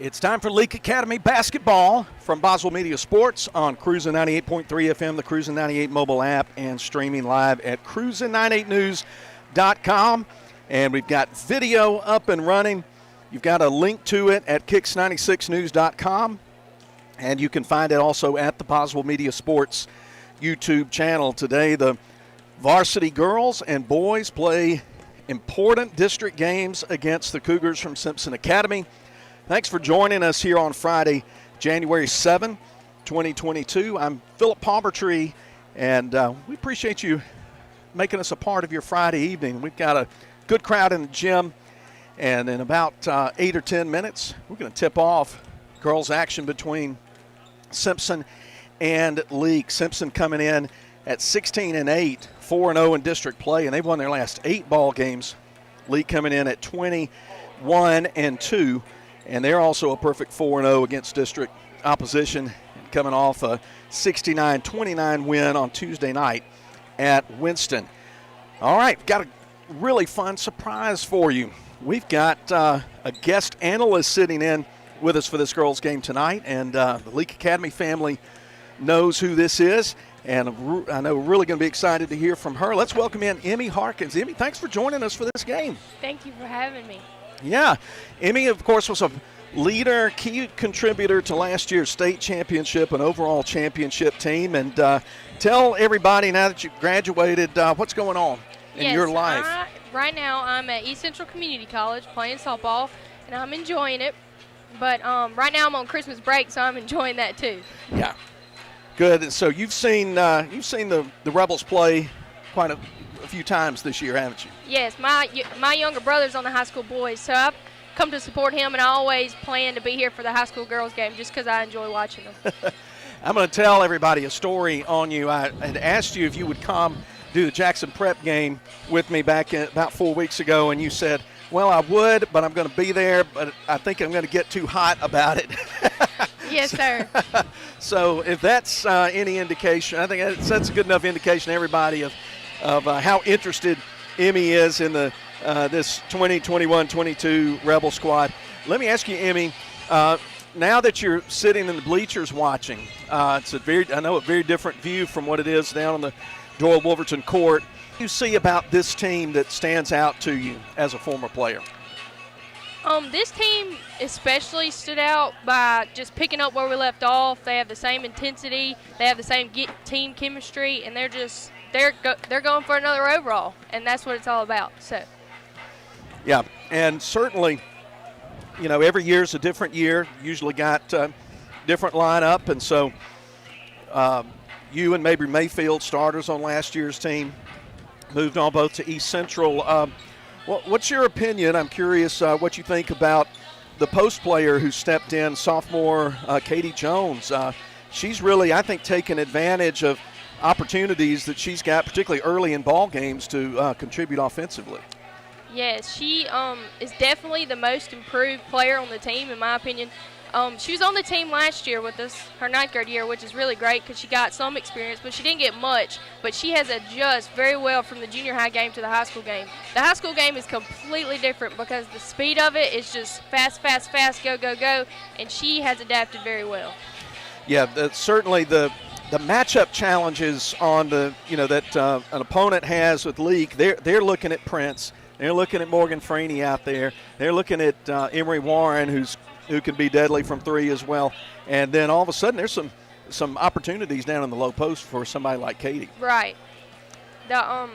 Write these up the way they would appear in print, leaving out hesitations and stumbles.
It's time for Leake Academy basketball from Boswell Media Sports on Cruisin' 98.3 FM, the Cruisin' 98 mobile app, and streaming live at cruisin98news.com. And we've got video up and running. You've got a link to it at kicks96news.com. And you can find it also at the Boswell Media Sports YouTube channel. Today, the varsity girls and boys play important district games against the Cougars from Simpson Academy. Thanks for joining us here on Friday, January 7, 2022. I'm Philip Palmertree, and we appreciate you making us a part of your Friday evening. We've got a good crowd in the gym, and in about 8 or 10 minutes, we're going to tip off girls' action between Simpson and Leake. Simpson coming in at 16-8, 4-0 in district play, and they've won their last 8 ball games. Leake coming in at 21-2. And they're also a perfect 4-0 against district opposition, coming off a 69-29 win on Tuesday night at Winston. All right, got a really fun surprise for you. We've got a guest analyst sitting in with us for this girls' game tonight, and the Leake Academy family knows who this is, and I know we're really going to be excited to hear from her. Let's welcome in Emmy Harkins. Emmy, thanks for joining us for this game. Thank you for having me. Yeah, Emmy, of course, was a leader, key contributor to last year's state championship and overall championship team. And tell everybody, now that you've graduated, what's going on in your life? Right now I'm at East Central Community College playing softball, and I'm enjoying it. But right now I'm on Christmas break, so I'm enjoying that too. Yeah, good. And so you've seen the Rebels play quite a few times this year, haven't you? Yes, my younger brother's on the high school boys, so I've come to support him, and I always plan to be here for the high school girls game just because I enjoy watching them. I'm going to tell everybody a story on you. I had asked you if you would come do the Jackson Prep game with me back about 4 weeks ago, and you said, well, I would, but I'm going to be there, but I think I'm going to get too hot about it. Yes, sir. So if that's any indication, I think that's a good enough indication to everybody of how interested Emmy is in the this 2021-22 Rebel squad. Let me ask you, Emmy, now that you're sitting in the bleachers watching, it's a very different view from what it is down on the Doyle Wolverton court. What do you see about this team that stands out to you as a former player? This team especially stood out by just picking up where we left off. They have the same intensity, they have the same team chemistry, and they're going for another overall, and that's what it's all about. So. Yeah, and certainly, you know, every year is a different year. Usually got different lineup, and so you and maybe Mayfield, starters on last year's team, moved on both to East Central. What's your opinion? I'm curious what you think about the post player who stepped in, sophomore Katie Jones. She's really, I think, taken advantage of opportunities that she's got, particularly early in ball games, to contribute offensively. Yes, she is definitely the most improved player on the team, in my opinion. She was on the team last year with us, her 9th grade year, which is really great because she got some experience, but she didn't get much. But she has adjusted very well from the junior high game to the high school game. The high school game is completely different because the speed of it is just fast, fast, fast, go, go, go, and she has adapted very well. Yeah, certainly the matchup challenges on the that an opponent has with Leake. They're looking at Prince. They're looking at Morgan Freeney out there. They're looking at Emery Warren, who can be deadly from 3 as well. And then all of a sudden, there's some opportunities down in the low post for somebody like Katie. Right. The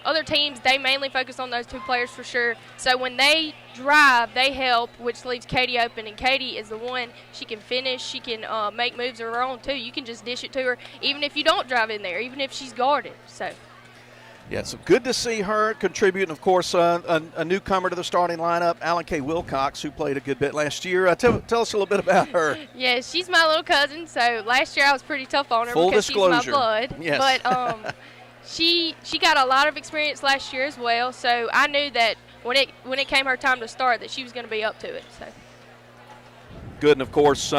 other teams, they mainly focus on those 2 players for sure. So when they drive, they help, which leaves Katie open. And Katie is the one, she can finish, she can make moves of her own too. You can just dish it to her, even if you don't drive in there, even if she's guarded. So. Yeah, so good to see her contribute. And, of course, a newcomer to the starting lineup, Alan K. Wilcox, who played a good bit last year. Tell us a little bit about her. Yeah, she's my little cousin. So last year I was pretty tough on her because she's my blood. Yes. But she got a lot of experience last year as well. So I knew that when it came her time to start that she was going to be up to it. So. Good, and, of course,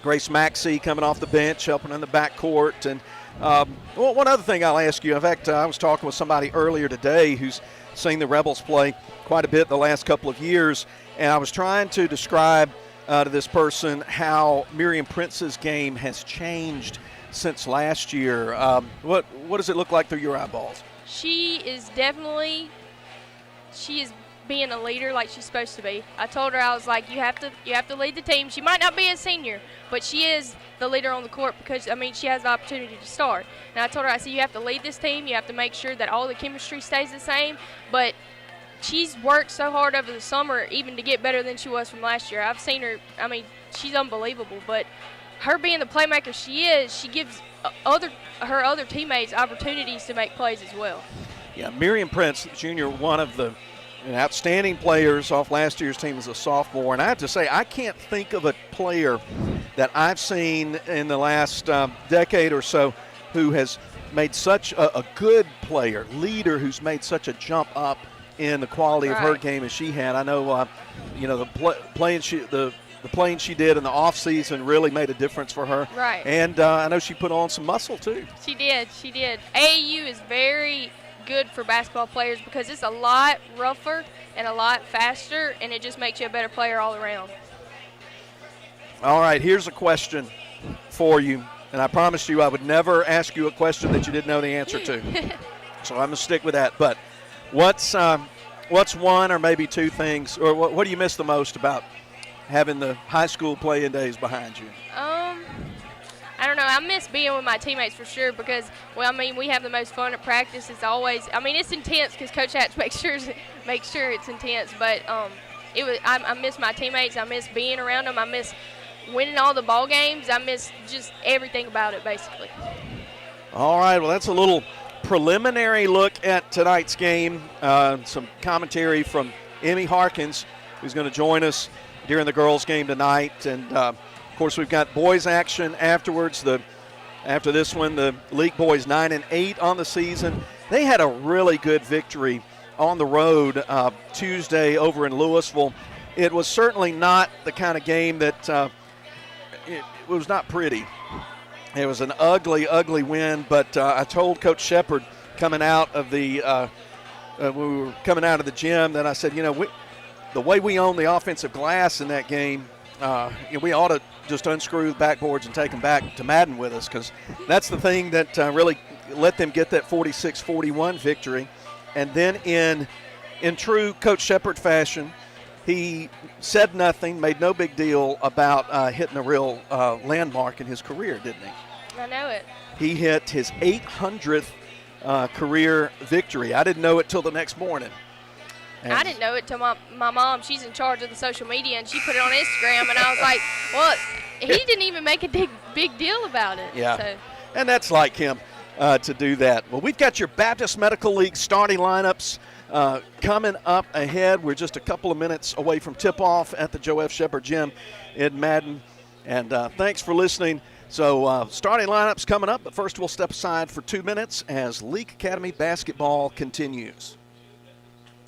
Grace Maxey coming off the bench, helping in the backcourt. And one other thing I'll ask you. In fact, I was talking with somebody earlier today who's seen the Rebels play quite a bit the last couple of years, and I was trying to describe to this person how Miriam Prince's game has changed since last year. What does it look like through your eyeballs? She is being a leader like she's supposed to be. I told her, I was like, you have to lead the team. She might not be a senior, but she is the leader on the court because, I mean, she has the opportunity to start. And I told her, I said, you have to lead this team. You have to make sure that all the chemistry stays the same. But she's worked so hard over the summer even to get better than she was from last year. I've seen her, I mean, she's unbelievable. But her being the playmaker she is, she gives her other teammates opportunities to make plays as well. Yeah, Miriam Prince, Jr., one of the outstanding players off last year's team as a sophomore. And I have to say, I can't think of a player that I've seen in the last decade or so who has made such a good player, leader, who's made such a jump up in the quality of her game as she had. I know, the playing she did in the offseason really made a difference for her. Right. And I know she put on some muscle, too. She did. AAU is very good for basketball players because it's a lot rougher and a lot faster, and it just makes you a better player all around. All right, here's a question for you, and I promised you I would never ask you a question that you didn't know the answer to. So I'm going to stick with that. But what's one or maybe two things, or what do you miss the most about having the high school playing days behind you? I don't know. I miss being with my teammates for sure because, well, I mean, we have the most fun at practice. It's always, I mean, it's intense because Coach Hatch makes sure it's intense. But I miss my teammates. I miss being around them. I miss winning all the ball games. I miss just everything about it, basically. All right. Well, that's a little preliminary look at tonight's game. Some commentary from Emmy Harkins, who's going to join us during the girls' game tonight, and of course, we've got boys action afterwards. After this one, the Leake boys 9-8 on the season. They had a really good victory on the road Tuesday over in Louisville. It was certainly not the kind of game that it was not pretty. It was an ugly, ugly win. But I told Coach Shepard coming out of the when we were coming out of the gym that I said, the way we own the offensive glass in that game, we ought to just unscrew the backboards and take them back to Madden with us, because that's the thing that really let them get that 46-41 victory. And then in true Coach Shepard fashion, he said nothing, made no big deal about hitting a real landmark in his career, didn't he? I know it. He hit his 800th career victory. I didn't know it till the next morning. And I didn't know it till my mom, she's in charge of the social media, and she put it on Instagram, and I was like, well, he didn't even make a big deal about it. Yeah, so. And that's like him to do that. Well, we've got your Baptist Medical League starting lineups coming up ahead. We're just a couple of minutes away from tip-off at the Joe F. Shepard Gym in Madden. And thanks for listening. So starting lineups coming up, but first we'll step aside for 2 minutes as Leake Academy basketball continues.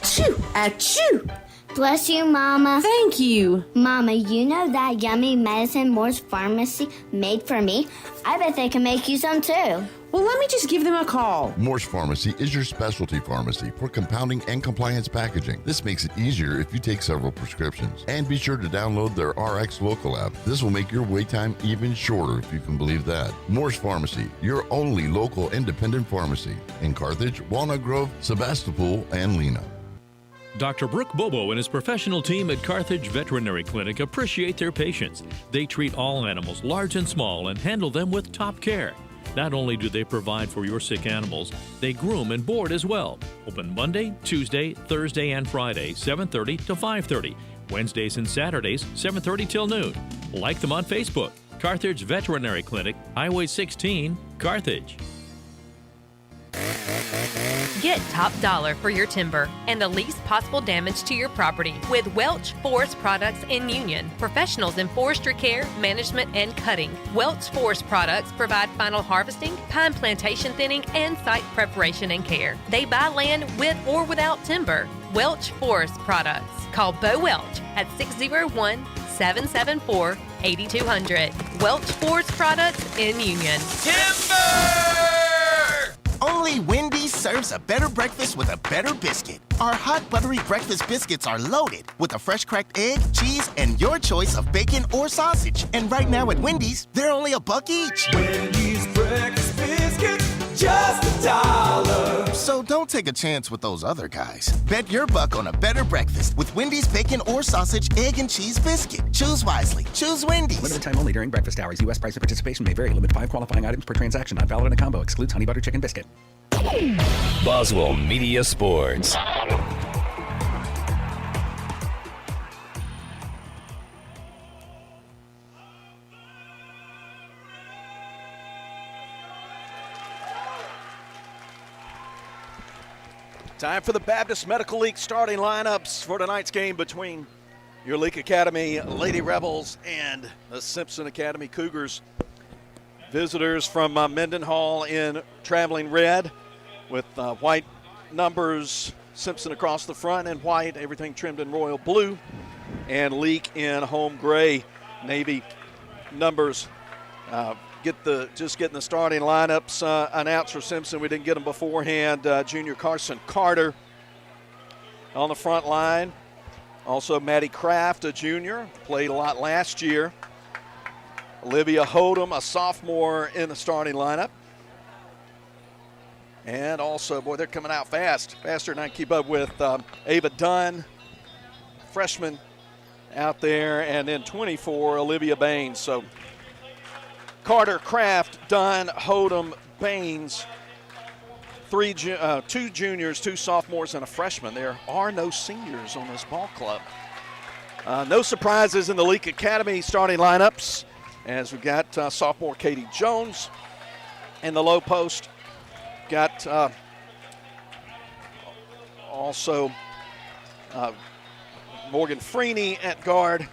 Achoo! Achoo! Bless you, Mama. Thank you. Mama, you know that yummy medicine Moore's Pharmacy made for me? I bet they can make you some too. Well, let me just give them a call. Moore's Pharmacy is your specialty pharmacy for compounding and compliance packaging. This makes it easier if you take several prescriptions. And be sure to download their RX Local app. This will make your wait time even shorter, if you can believe that. Moore's Pharmacy, your only local independent pharmacy in Carthage, Walnut Grove, Sebastopol, and Lena. Dr. Brooke Bobo and his professional team at Carthage Veterinary Clinic appreciate their patients. They treat all animals, large and small, and handle them with top care. Not only do they provide for your sick animals, they groom and board as well. Open Monday, Tuesday, Thursday, and Friday, 7:30 to 5:30. Wednesdays and Saturdays, 7:30 till noon. Like them on Facebook. Carthage Veterinary Clinic, Highway 16, Carthage. Get top dollar for your timber and the least possible damage to your property with Welch Forest Products in Union. Professionals in forestry care, management, and cutting. Welch Forest Products provide final harvesting, pine plantation thinning, and site preparation and care. They buy land with or without timber. Welch Forest Products. Call Bo Welch at 601-774-8200. Welch Forest Products in Union. Timber! Only Wendy's serves a better breakfast with a better biscuit. Our hot buttery breakfast biscuits are loaded with a fresh cracked egg, cheese, and your choice of bacon or sausage. And right now at Wendy's, they're only $1 each. Wendy's breakfast biscuits, just $1. So don't take a chance with those other guys. Bet your buck on a better breakfast with Wendy's bacon or sausage, egg, and cheese biscuit. Choose wisely. Choose Wendy's. Limited time only during breakfast hours. U.S. price and participation may vary. Limit 5 qualifying items per transaction. Not valid in a combo. Excludes honey butter chicken biscuit. Boswell Media Sports. Time for the Baptist Medical League starting lineups for tonight's game between your Leake Academy Lady Rebels and the Simpson Academy Cougars. Visitors from Mendenhall in traveling red with white numbers, Simpson across the front in white, everything trimmed in royal blue, and Leake in home gray, navy numbers. Just getting the starting lineups announced for Simpson. We didn't get them beforehand. Junior Carson Carter on the front line. Also Maddie Kraft, a junior, played a lot last year. Olivia Hodem, a sophomore, in the starting lineup. And also, boy, they're coming out fast. Faster than I can keep up with. Ava Dunn, freshman, out there. And then 24, Olivia Baines. So Carter, Kraft, Dunn, Hodem, Baines. Two juniors, 2 sophomores, and a freshman. There are no seniors on this ball club. No surprises in the Leake Academy starting lineups, as we got sophomore Katie Jones in the low post. Got also Morgan Freeney at guard.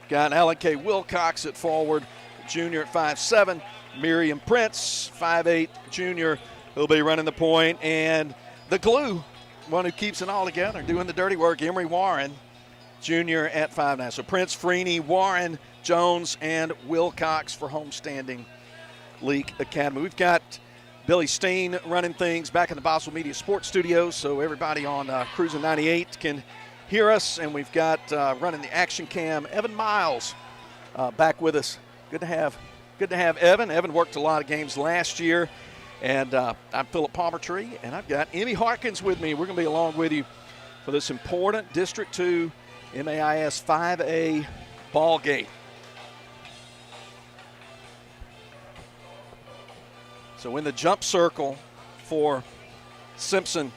Got Alan K. Wilcox at forward, junior at 5'7". Miriam Prince, 5'8", junior, who'll be running the point. And the glue, one who keeps it all together, doing the dirty work, Emery Warren, junior at 5'9". So Prince, Freeney, Warren, Jones, and Wilcox for homestanding Leake Academy. We've got Billy Steen running things back in the Boswell Media Sports Studios, so everybody on Cruising 98 can hear us. And we've got running the action cam, Evan Miles, back with us. Good to have Evan. Evan worked a lot of games last year. And I'm Philip Palmertree, and I've got Emmy Harkins with me. We're going to be along with you for this important District 2 MAIS 5A ball game. So in the jump circle for Simpson,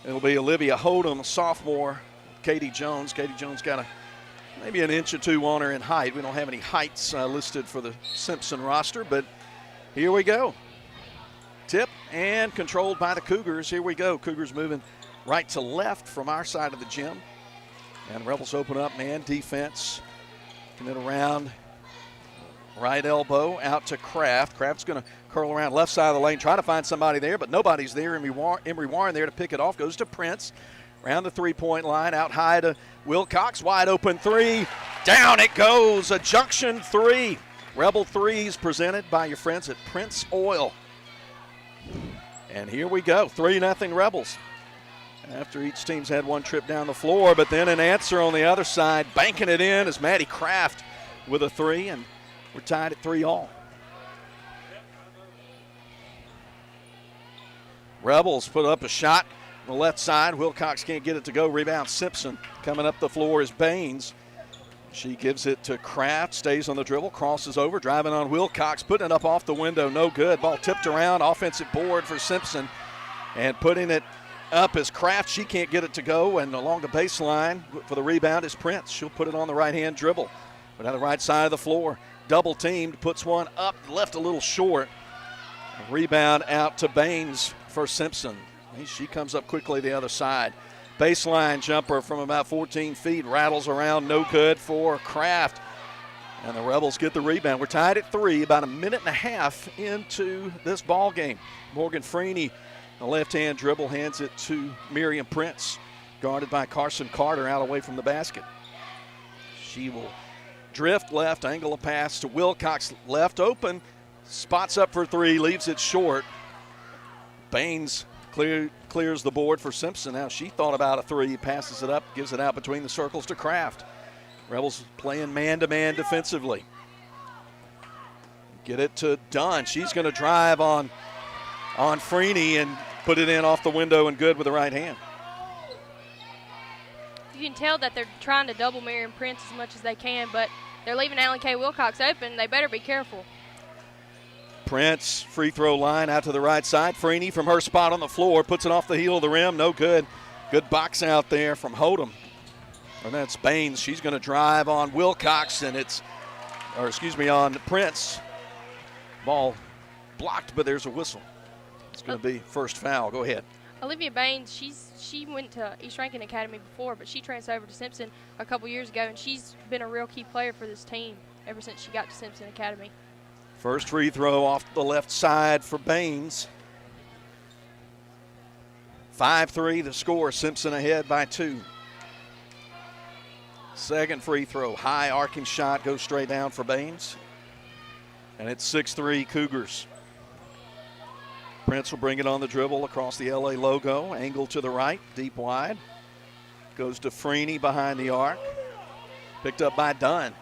it'll be Olivia Hodem, a sophomore, Katie Jones. Katie Jones got maybe an inch or two on her in height. We don't have any heights listed for the Simpson roster, but here we go. Tip and controlled by the Cougars. Here we go. Cougars moving right to left from our side of the gym. And Rebels open up, man, defense. Getting it around right elbow out to Kraft. Kraft's going to curl around left side of the lane, trying to find somebody there, but nobody's there. Emery Warren there to pick it off. Goes to Prince. Around the three-point line, out high to Wilcox. Wide open three. Down it goes. A junction three. Rebel threes presented by your friends at Prince Oil. And here we go, 3-0 Rebels. After each team's had one trip down the floor, but then an answer on the other side. Banking it in is Maddie Kraft with a three, and we're tied at 3-all. Rebels put up a shot on the left side. Wilcox can't get it to go. Rebound Simpson. Coming up the floor is Baines. She gives it to Kraft, stays on the dribble, crosses over, driving on Wilcox, putting it up off the window, no good. Ball tipped around, offensive board for Simpson, and putting it up is Kraft. She can't get it to go, and along the baseline for the rebound is Prince. She'll put it on the right-hand dribble, but on the right side of the floor, double teamed, puts one up, left a little short. A rebound out to Baines for Simpson. She comes up quickly the other side. Baseline jumper from about 14 feet, rattles around, no good for Kraft. And the Rebels get the rebound. We're tied at 3, about a minute and a half into this ball game. Morgan Freeney, the left-hand dribble, hands it to Miriam Prince, guarded by Carson Carter out away from the basket. She will drift left, angle a pass to Wilcox, left open, spots up for three, leaves it short. Baines clears the board for Simpson. Now she thought about a three, passes it up, gives it out between the circles to Kraft. Rebels playing man-to-man defensively. Get it to Dunn. She's going to drive on Freeney and put it in off the window and good with the right hand. You can tell that they're trying to double Miriam Prince as much as they can, but they're leaving Allen K. Wilcox open. They better be careful. Prince, free throw line out to the right side. Freeney from her spot on the floor puts it off the heel of the rim. No good. Good box out there from Hodem. And that's Baines. She's going to drive on Wilcox, and on Prince. Ball blocked, but there's a whistle. It's going to be first foul. Go ahead. Olivia Baines, she went to East Rankin Academy before, but she transferred over to Simpson a couple years ago, and she's been a real key player for this team ever since she got to Simpson Academy. First free throw off the left side for Baines. 5-3 the score. Simpson ahead by 2. Second free throw, high arcing shot, goes straight down for Baines. And it's 6-3 Cougars. Prince will bring it on the dribble across the LA logo. Angle to the right, deep wide. Goes to Freeney behind the arc. Picked up by Dunn.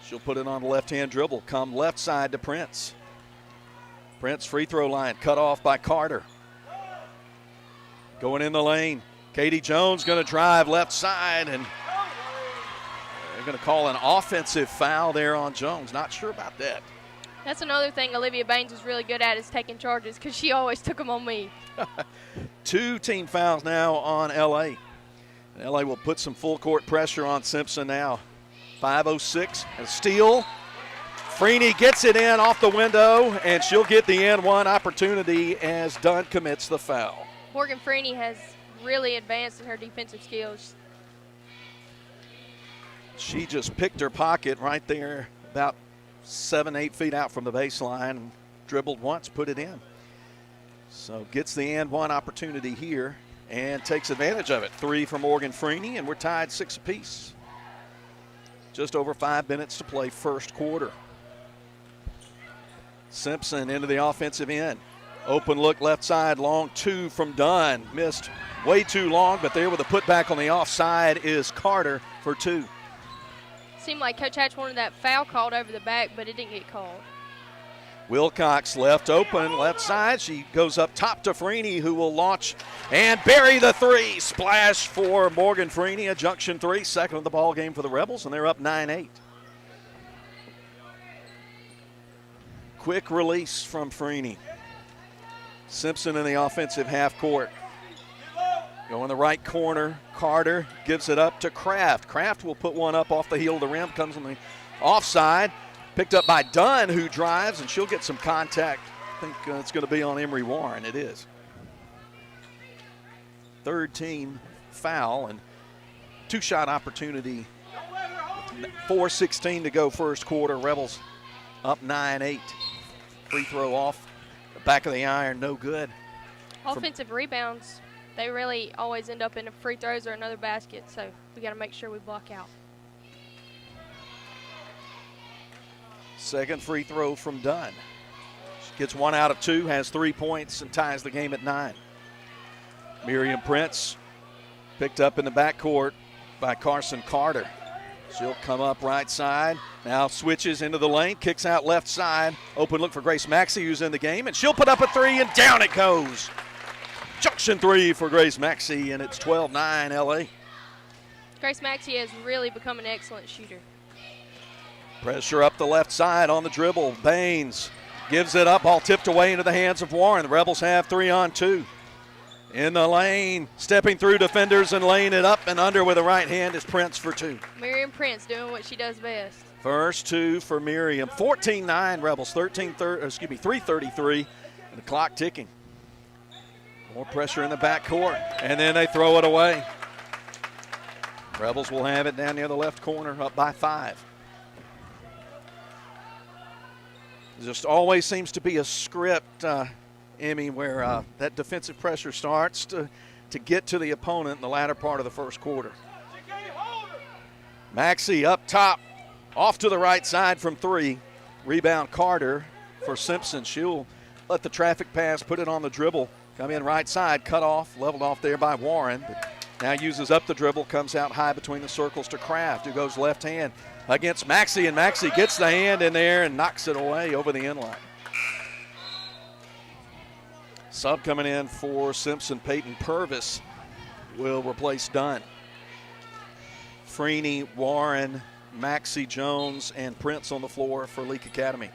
She'll put it on the left-hand dribble. Come left side to Prince. Prince free throw line cut off by Carter. Going in the lane. Katie Jones going to drive left side, and they're going to call an offensive foul there on Jones. Not sure about that. That's another thing Olivia Baines is really good at, is taking charges, because she always took them on me. 2 team fouls now on LA. And LA will put some full court pressure on Simpson now. 5:06, a steal. Freeney gets it in off the window, and she'll get the N1 opportunity as Dunn commits the foul. Morgan Freeney has really advanced in her defensive skills. She just picked her pocket right there, about 7-8 feet out from the baseline, and dribbled once, put it in. So gets the N1 opportunity here and takes advantage of it. 3 for Morgan Freeney, and we're tied 6 apiece. Just over 5 minutes to play first quarter. Simpson into the offensive end. Open look left side, long 2 from Dunn. Missed way too long, but there with a putback on the offside is Carter for 2. Seemed like Coach Hatch wanted that foul called over the back, but it didn't get called. Wilcox left open, left side. She goes up top to Freeney, who will launch and bury the 3. Splash for Morgan Freeney, a junction 3, second of the ball game for the Rebels, and they're up 9-8. Quick release from Freeney. Simpson in the offensive half court. Go in the right corner. Carter gives it up to Kraft. Kraft will put one up off the heel of the rim, comes on the offside. Picked up by Dunn, who drives, and she'll get some contact. I think it's going to be on Emery Warren. It is. Third team foul, and 2-shot opportunity. 4:16 to go first quarter. Rebels up 9-8. Free throw off the back of the iron, no good. Offensive rebounds, they really always end up in free throws or another basket, so we got to make sure we block out. Second free throw from Dunn. She gets 1 out of 2, has 3 points, and ties the game at 9. Miriam Prince picked up in the backcourt by Carson Carter. She'll come up right side. Now switches into the lane, kicks out left side. Open look for Grace Maxey, who's in the game, and she'll put up a 3, and down it goes. Junction 3 for Grace Maxey, and it's 12-9 LA. Grace Maxey has really become an excellent shooter. Pressure up the left side on the dribble. Baines gives it up, all tipped away into the hands of Warren. The Rebels have 3-on-2. In the lane, stepping through defenders and laying it up and under with the right hand is Prince for 2. Miriam Prince doing what she does best. First 2 for Miriam. 14-9 Rebels, 3:33, and the clock ticking. More pressure in the backcourt, and then they throw it away. Rebels will have it down near the left corner, up by 5. Just always seems to be a script, Emmy, where that defensive pressure starts to get to the opponent in the latter part of the first quarter. Maxey up top, off to the right side from 3. Rebound Carter for Simpson. She'll let the traffic pass, put it on the dribble, come in right side, cut off, leveled off there by Warren. But now uses up the dribble, comes out high between the circles to Kraft, who goes left hand against Maxey, and Maxey gets the hand in there and knocks it away over the end line. Sub coming in for Simpson, Peyton Purvis will replace Dunn. Freeney, Warren, Maxey, Jones, and Prince on the floor for Leake Academy.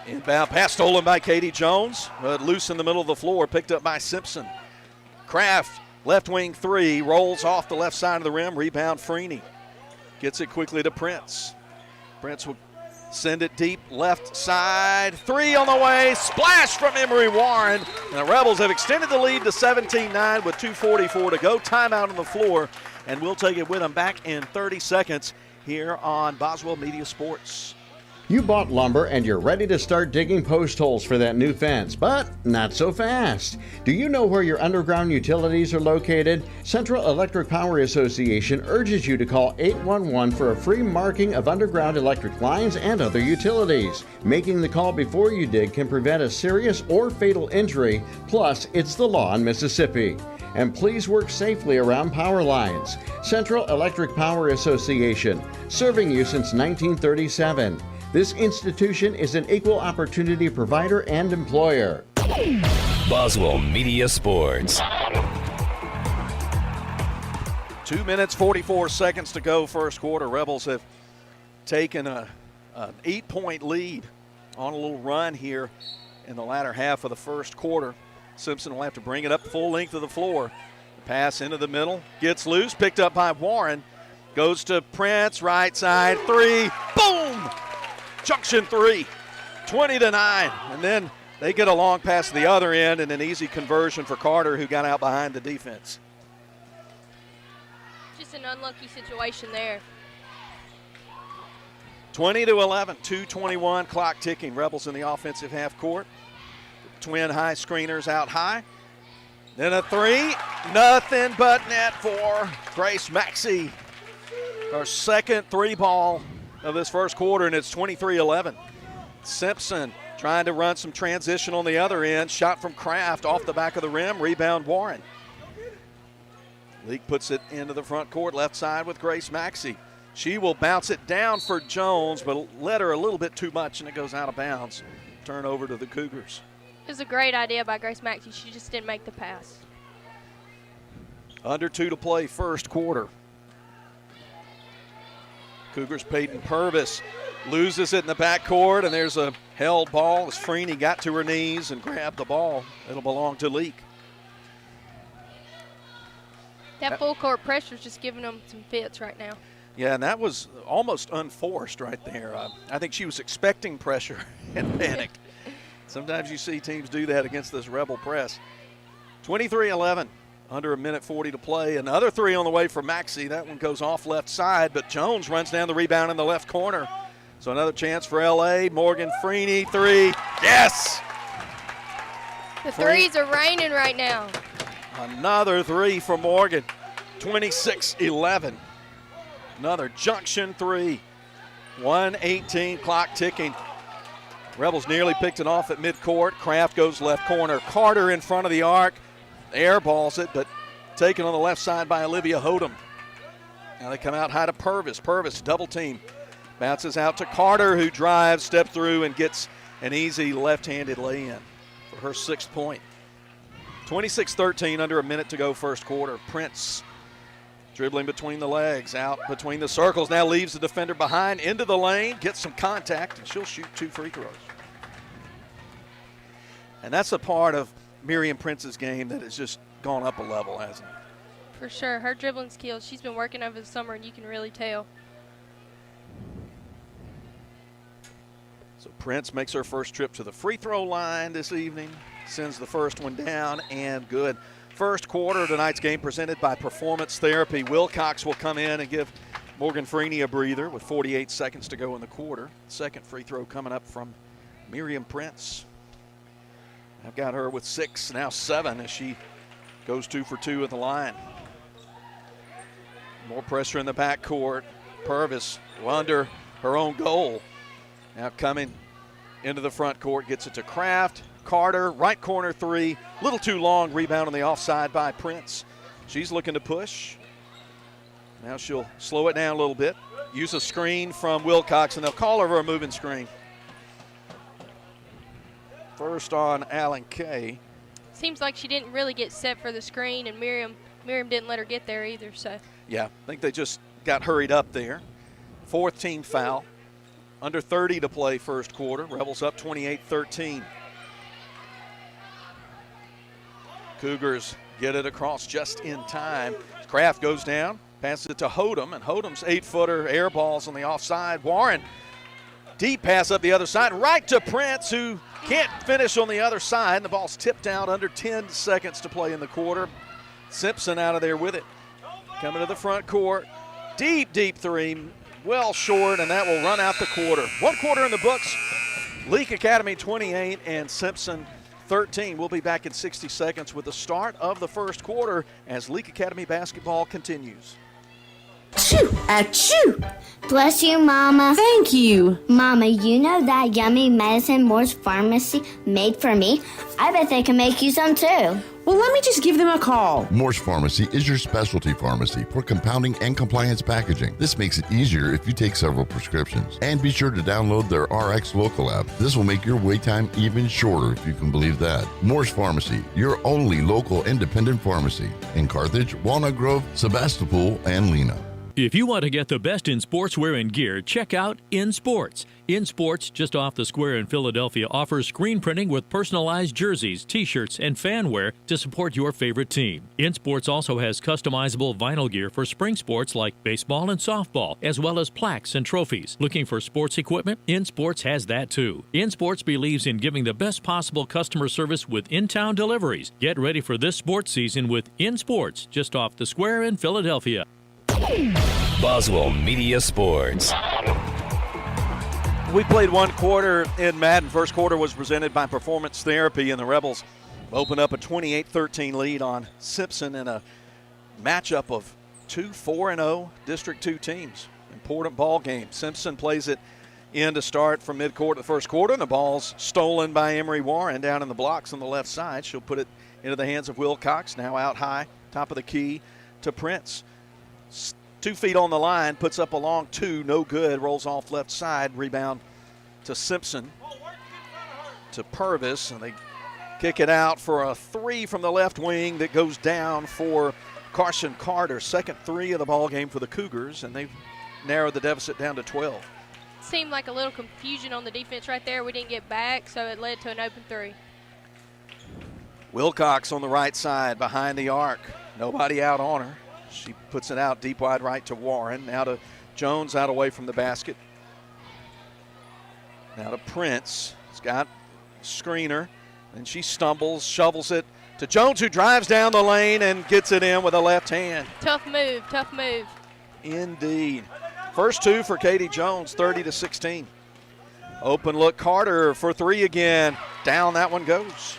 Inbound pass stolen by Katie Jones, but loose in the middle of the floor, picked up by Simpson. Kraft, left wing three, rolls off the left side of the rim, rebound Freeney. Gets it quickly to Prince. Prince will send it deep, left side, three on the way, splash from Emery Warren. And the Rebels have extended the lead to 17-9 with 2:44 to go. Timeout on the floor, and we'll take it with them back in 30 seconds here on Boswell Media Sports. You bought lumber and you're ready to start digging post holes for that new fence, but not so fast. Do you know where your underground utilities are located? Central Electric Power Association urges you to call 811 for a free marking of underground electric lines and other utilities. Making the call before you dig can prevent a serious or fatal injury, plus it's the law in Mississippi. And please work safely around power lines. Central Electric Power Association, serving you since 1937. This institution is an equal opportunity provider and employer. Boswell Media Sports. 2 minutes, 44 seconds to go first quarter. Rebels have taken an 8-point lead on a little run here in the latter half of the first quarter. Simpson will have to bring it up full length of the floor. Pass into the middle, gets loose, picked up by Warren. Goes to Prince, right side, three, boom! Junction three, 20-9. And then they get a long pass to the other end and an easy conversion for Carter, who got out behind the defense. Just an unlucky situation there. 20-11, 2:21, clock ticking. Rebels in the offensive half court. Twin high screeners out high. Then a three, nothing but net for Grace Maxey. Her second three ball of this first quarter, and it's 23-11. Simpson trying to run some transition on the other end. Shot from Kraft off the back of the rim. Rebound Warren. Leake puts it into the front court, left side with Grace Maxey. She will bounce it down for Jones, but led her a little bit too much, and it goes out of bounds. Turnover to the Cougars. It was a great idea by Grace Maxey. She just didn't make the pass. Under 2 to play first quarter. Cougars Peyton Purvis loses it in the backcourt, and there's a held ball as Freeney got to her knees and grabbed the ball. It'll belong to Leake. That full court pressure is just giving them some fits right now. Yeah, and that was almost unforced right there. I think she was expecting pressure and panicked. Sometimes you see teams do that against this Rebel press. 23-11. Under 1:40 to play. Another three on the way for Maxey. That one goes off left side, but Jones runs down the rebound in the left corner. So another chance for L.A. Morgan Freeney, three. Yes! The threes are raining right now. Another three for Morgan. 26-11. Another junction three. 1:18, clock ticking. Rebels nearly picked it off at midcourt. Kraft goes left corner. Carter in front of the arc. Airballs it, but taken on the left side by Olivia Hodem. Now they come out high to Purvis. Purvis double team. Bounces out to Carter, who drives, steps through, and gets an easy left-handed lay-in for her 6th point. 26-13, under a minute to go first quarter. Prince dribbling between the legs, out between the circles. Now leaves the defender behind, into the lane, gets some contact, and she'll shoot 2 free throws. And that's a part of Miriam Prince's game that has just gone up a level, hasn't it? For sure. Her dribbling skills, she's been working over the summer, and you can really tell. So Prince makes her first trip to the free throw line this evening, sends the first one down, and good. First quarter of tonight's game presented by Performance Therapy. Wilcox will come in and give Morgan Freeney a breather with 48 seconds to go in the quarter. Second free throw coming up from Miriam Prince. I've got her with 6, now 7 as she goes 2 for 2 at the line. More pressure in the backcourt. Purvis under her own goal. Now coming into the front court, gets it to Kraft. Carter, right corner three. Little too long, rebound on the offside by Prince. She's looking to push. Now she'll slow it down a little bit. Use a screen from Wilcox, and they'll call her a moving screen. First on Allen Kay. Seems like she didn't really get set for the screen, and Miriam didn't let her get there either. So Yeah, I think they just got hurried up there. Fourth team foul. Under 30 to play first quarter. Rebels up 28-13. Cougars get it across just in time. Kraft goes down, passes it to Hodem, and Hodem's 8-footer air balls on the offside. Warren, deep pass up the other side, right to Prince, who can't finish on the other side. And the ball's tipped out, under 10 seconds to play in the quarter. Simpson out of there with it. Coming to the front court. Deep three. Well short, and that will run out the quarter. 1 quarter in the books. Leake Academy 28 and Simpson 13. We'll be back in 60 seconds with the start of the first quarter as Leake Academy basketball continues. Achoo! Achoo! Bless you, Mama. Thank you. Mama, you know that yummy medicine Moore's Pharmacy made for me? I bet they can make you some too. Well, let me just give them a call. Morse Pharmacy is your specialty pharmacy for compounding and compliance packaging. This makes it easier if you take several prescriptions. And be sure to download their RX Local app. This will make your wait time even shorter, if you can believe that. Morse Pharmacy, your only local independent pharmacy in Carthage, Walnut Grove, Sebastopol, and Lena. If you want to get the best in sportswear and gear, check out In Sports. In Sports, just off the square in Philadelphia, offers screen printing with personalized jerseys, t-shirts, and fan wear to support your favorite team. In Sports also has customizable vinyl gear for spring sports like baseball and softball, as well as plaques and trophies. Looking for sports equipment? In Sports has that too. In Sports believes in giving the best possible customer service with in-town deliveries. Get ready for this sports season with In Sports, just off the square in Philadelphia. Boswell Media Sports. We played 1 quarter in Madden. First quarter was presented by Performance Therapy, and the Rebels open up a 28-13 lead on Simpson in a matchup of 2 4-0 District 2 teams. Important ball game. Simpson plays it in to start from midcourt the first quarter, and the ball's stolen by Emery Warren down in the blocks on the left side. She'll put it into the hands of Wilcox, now out high, top of the key to Prince. 2 feet on the line, puts up a long 2, no good, rolls off left side, rebound to Simpson, to Purvis, and they kick it out for a 3 from the left wing that goes down for Carson Carter. Second 3 of the ball game for the Cougars, and they've narrowed the deficit down to 12. seemed like a little confusion on the defense right there. We didn't get back, so it led to an open 3. Wilcox on the right side behind the arc. Nobody out on her. She puts it out deep wide right to Warren. Now to Jones out away from the basket. Now to Prince. He's got a screener. And she stumbles, shovels it to Jones, who drives down the lane and gets it in with a left hand. Tough move, tough move. Indeed. First 2 for Katie Jones, 30-16. Open look, Carter for 3 again. Down that one goes.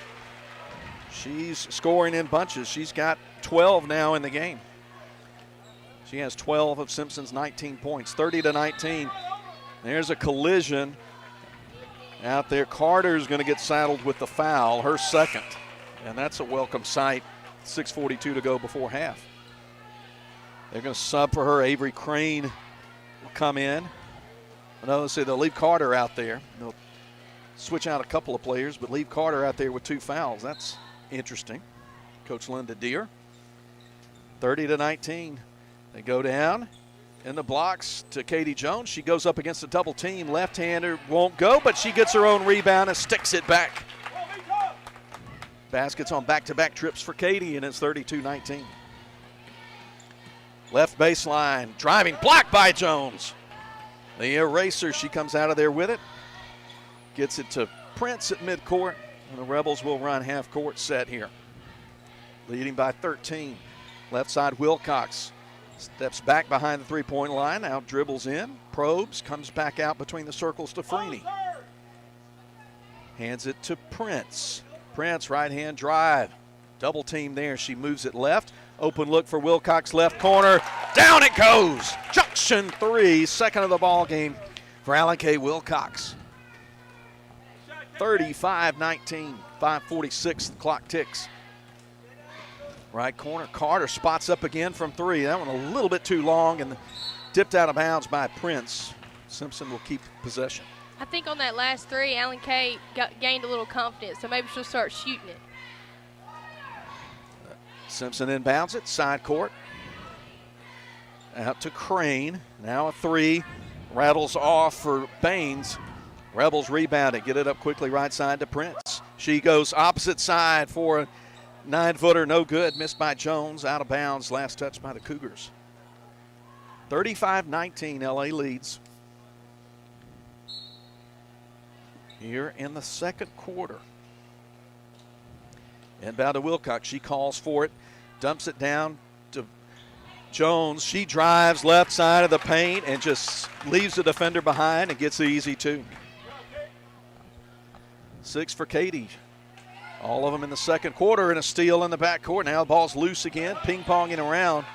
She's scoring in bunches. She's got 12 now in the game. She has 12 of Simpson's 19 points, 30-19. There's a collision out there. Carter's going to get saddled with the foul, her second. And that's a welcome sight. 6:42 to go before half. They're going to sub for her. Avery Crane will come in. No, let's see, they'll leave Carter out there. They'll switch out a couple of players, but leave Carter out there with 2 fouls. That's interesting. Coach Linda Deere. 30-19. They go down in the blocks to Katie Jones. She goes up against a double team. Left-hander won't go, but she gets her own rebound and sticks it back. Baskets on back-to-back trips for Katie, and it's 32-19. Left baseline, driving, blocked by Jones. The eraser, she comes out of there with it. Gets it to Prince at midcourt, and the Rebels will run half-court set here. Leading by 13. Left side, Wilcox. Steps back behind the three-point line, now dribbles in, probes, comes back out between the circles to Freeney. Hands it to Prince. Prince, right-hand drive. Double team there, she moves it left. Open look for Wilcox, left corner. Down it goes! Junction 3, second of the ball game for Allen K. Wilcox. 35-19, 5:46, the clock ticks. Right corner, Carter spots up again from three. That one a little bit too long and tipped out of bounds by Prince. Simpson will keep possession. I think on that last three, Allen Kay gained a little confidence, so maybe she'll start shooting it. Simpson inbounds it, side court. Out to Crane, now a three. Rattles off for Baines. Rebels rebound it, get it up quickly right side to Prince. She goes opposite side for a 9-footer, no good, missed by Jones, out of bounds, last touch by the Cougars. 35-19, LA leads. Here in the second quarter. Inbound to Wilcox, she calls for it, dumps it down to Jones. She drives left side of the paint and just leaves the defender behind and gets the easy two. 6 for Katie. All of them in the second quarter, and a steal in the backcourt. Now the ball's loose again, ping-ponging around.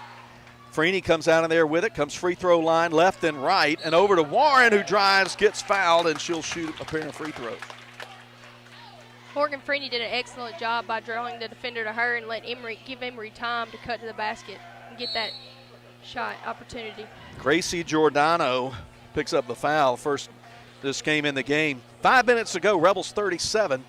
Freeney comes out of there with it, comes free throw line left and right, and over to Warren, who drives, gets fouled, and she'll shoot a pair of free throws. Morgan Freeney did an excellent job by drawing the defender to her and give Emory time to cut to the basket and get that shot opportunity. Gracie Giordano picks up the foul. First this came in the game. 5 minutes to go, Rebels 37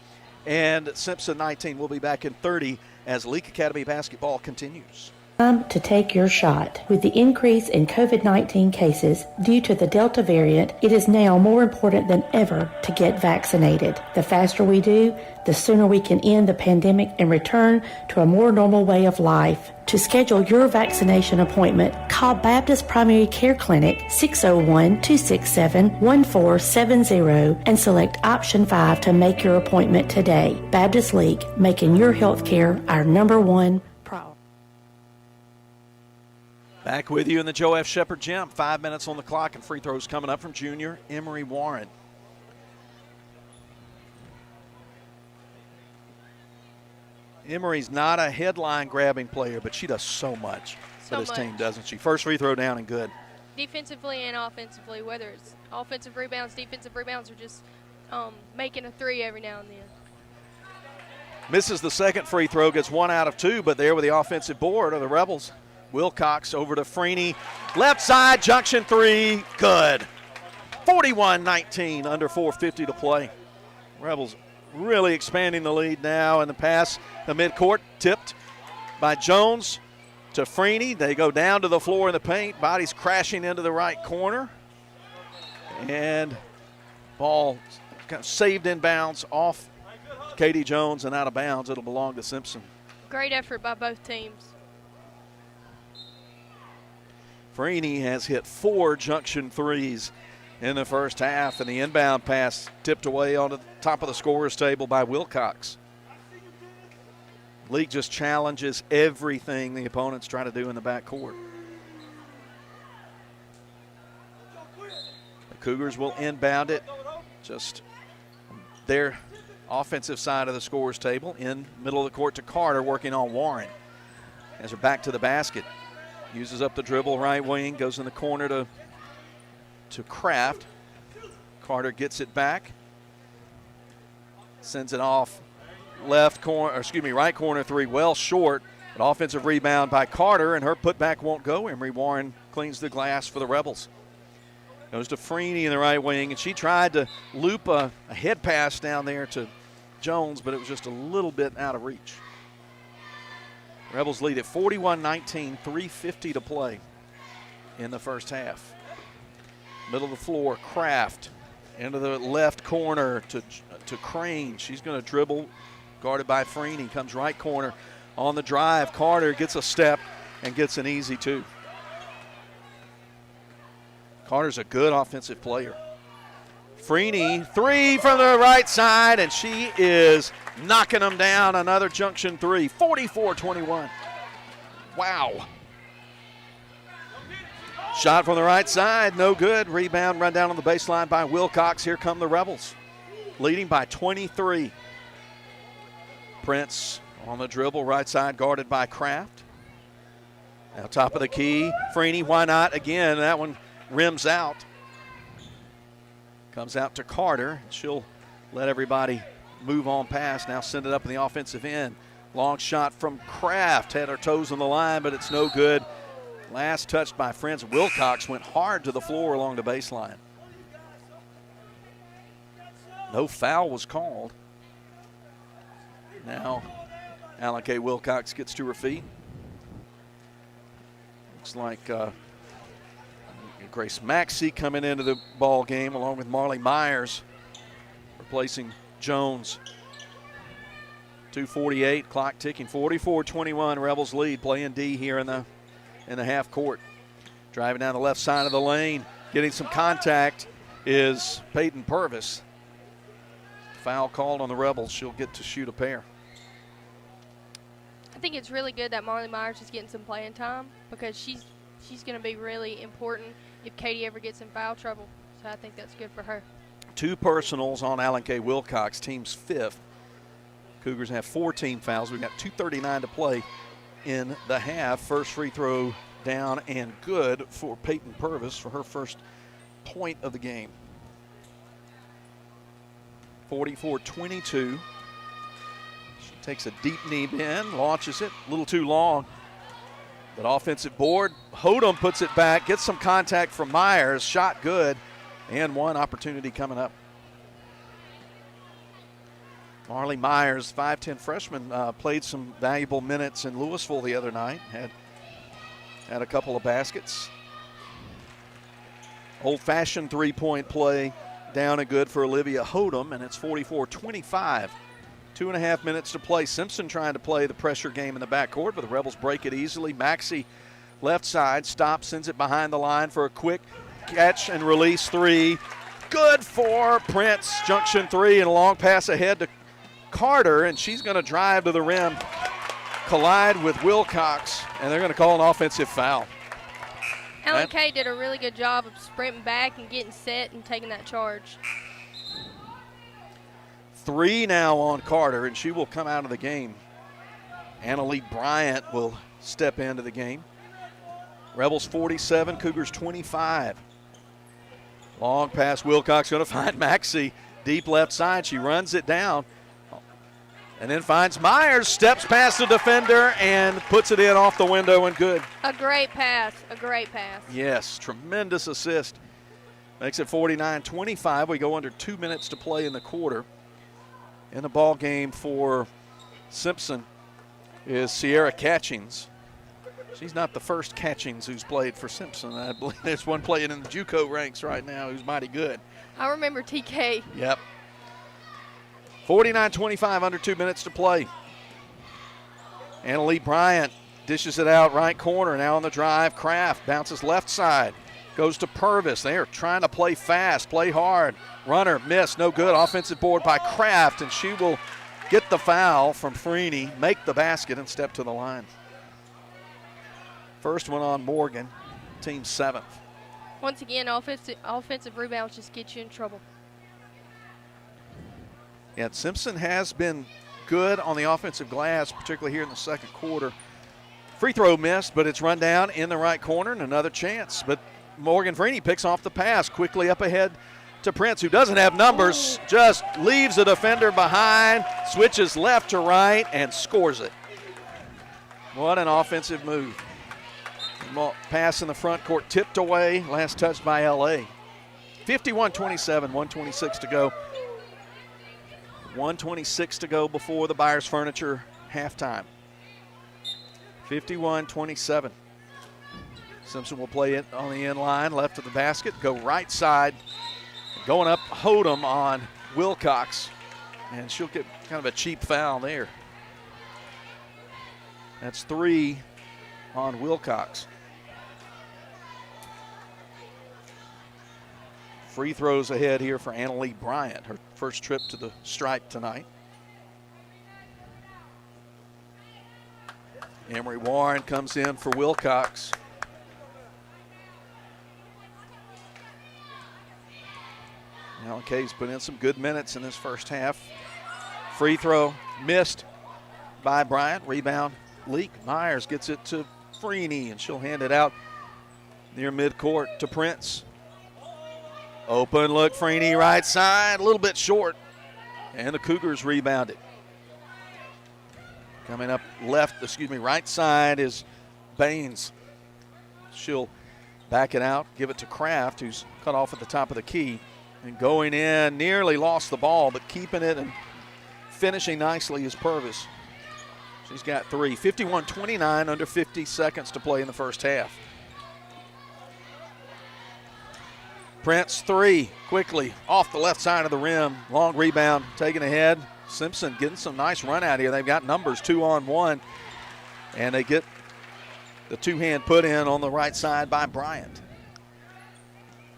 and Simpson 19. We'll be back in 30 as Leake Academy basketball continues. Time to take your shot. With the increase in COVID-19 cases due to the Delta variant, it is now more important than ever to get vaccinated. The faster we do, the sooner we can end the pandemic and return to a more normal way of life. To schedule your vaccination appointment, call Baptist Primary Care Clinic 601-267-1470 and select option 5 to make your appointment today. Baptist League, making your health care our number one priority. Back with you in the Joe F. Shepherd Gym. 5 minutes on the clock and free throws coming up from junior Emory Warren. Emory's not a headline-grabbing player, but she does so much for this team, doesn't she? First free throw down and good. Defensively and offensively, whether it's offensive rebounds, defensive rebounds, or just making a three every now and then. Misses the second free throw, gets 1 out of 2, but there with the offensive board are the Rebels. Wilcox over to Freeney. Left side, junction three, good. 41-19, under 4:50 to play. Rebels really expanding the lead now, and the pass, the midcourt, tipped by Jones to Freeney. They go down to the floor in the paint. Bodies crashing into the right corner. And ball kind of saved in bounds off Katie Jones and out of bounds. It'll belong to Simpson. Great effort by both teams. Freeney has hit 4 junction threes in the first half, and the inbound pass tipped away on the top of the scorer's table by Wilcox. League just challenges everything the opponents try to do in the backcourt. The Cougars will inbound it just their offensive side of the scorer's table, in middle of the court to Carter, working on Warren. As her back to the basket. Uses up the dribble, right wing, goes in the corner to Kraft. Carter gets it back. Sends it off right corner three, well short. An offensive rebound by Carter, and her putback won't go. Emory Warren cleans the glass for the Rebels. Goes to Freeney in the right wing, and she tried to loop a head pass down there to Jones, but it was just a little bit out of reach. Rebels lead at 41-19, 3:50 to play in the first half. Middle of the floor, Kraft into the left corner to Crane. She's going to dribble, guarded by Freeney. Comes right corner on the drive. Carter gets a step and gets an easy two. Carter's a good offensive player. Freeney, three from the right side, and she is knocking them down. Another junction three, 44-21. Wow. Shot from the right side, no good. Rebound run down on the baseline by Wilcox. Here come the Rebels, leading by 23. Prince on the dribble, right side guarded by Kraft. Now top of the key, Freeney, why not? Again, that one rims out. Comes out to Carter. She'll let everybody move on past. Now send it up in the offensive end. Long shot from Kraft. Had her toes on the line, but it's no good. Last touched by Friends. Wilcox went hard to the floor along the baseline. No foul was called. Now Alan K. Wilcox gets to her feet. Looks like Grace Maxey coming into the ball game along with Marley Myers, replacing Jones. 2:48, clock ticking. 44-21, Rebels lead. Playing D here in the half court. Driving down the left side of the lane, getting some contact is Peyton Purvis. Foul called on the Rebels. She'll get to shoot a pair. I think it's really good that Marley Myers is getting some playing time because she's going to be really important if Katie ever gets in foul trouble. So I think that's good for her. 2 personals on Alan K. Wilcox, team's 5th. Cougars have 4 team fouls. We've got 2:39 to play in the half. First free throw down and good for Peyton Purvis for her first point of the game. 44-22. She takes a deep knee in, launches it, a little too long. But offensive board, Hodum puts it back, gets some contact from Myers, shot good, and one opportunity coming up. Marley Myers, 5'10 freshman, played some valuable minutes in Louisville the other night, had a couple of baskets. Old-fashioned three-point play down and good for Olivia Hodum, and it's 44-25. 2.5 minutes to play. Simpson trying to play the pressure game in the backcourt, but the Rebels break it easily. Maxey, left side, stops, sends it behind the line for a quick catch and release three. Good for Prince. Junction three and a long pass ahead to Carter, and she's going to drive to the rim, collide with Wilcox, and they're going to call an offensive foul. Alan Kay did a really good job of sprinting back and getting set and taking that charge. 3 now on Carter, and she will come out of the game. Annalie Bryant will step into the game. Rebels 47, Cougars 25. Long pass, Wilcox going to find Maxey. Deep left side, she runs it down. And then finds Myers, steps past the defender, and puts it in off the window and good. A great pass, a great pass. Yes, tremendous assist. Makes it 49-25. We go under 2 minutes to play in the quarter. In the ball game for Simpson is Sierra Catchings. She's not the first Catchings who's played for Simpson. I believe there's one playing in the JUCO ranks right now who's mighty good. I remember TK. Yep. 49-25, under 2 minutes to play. Annalie Bryant dishes it out right corner. Now on the drive, Kraft bounces left side. Goes to Purvis. They are trying to play fast, play hard. Runner missed, no good. Offensive board by Kraft, and she will get the foul from Freeney, make the basket, and step to the line. First one on Morgan, team 7th. Once again, offensive rebounds just get you in trouble. Yeah, Simpson has been good on the offensive glass, particularly here in the second quarter. Free throw missed, but it's run down in the right corner and another chance. But Morgan Freeney picks off the pass, quickly up ahead to Prince, who doesn't have numbers, just leaves the defender behind, switches left to right, and scores it. What an offensive move. Pass in the front court, tipped away, last touched by L.A. 51-27, 126 to go. 126 to go before the Byers Furniture halftime. 51-27. Simpson will play it on the end line, left of the basket, go right side. Going up, Hodum on Wilcox, and she'll get kind of a cheap foul there. That's 3 on Wilcox. Free throws ahead here for Annalie Bryant, her first trip to the stripe tonight. Emery Warren comes in for Wilcox. Alan Kay's put in some good minutes in this first half. Free throw missed by Bryant. Rebound, Leake. Myers gets it to Freeney, and she'll hand it out near midcourt to Prince. Open look, Freeney right side, a little bit short. And the Cougars rebounded. Coming up right side is Baines. She'll back it out, give it to Kraft, who's cut off at the top of the key. And going in, nearly lost the ball, but keeping it and finishing nicely is Purvis. She's got 3. 51-29, under 50 seconds to play in the first half. Prince 3, quickly off the left side of the rim. Long rebound, taken ahead. Simpson getting some nice run out here. They've got numbers 2-on-1, and they get the two-hand put in on the right side by Bryant.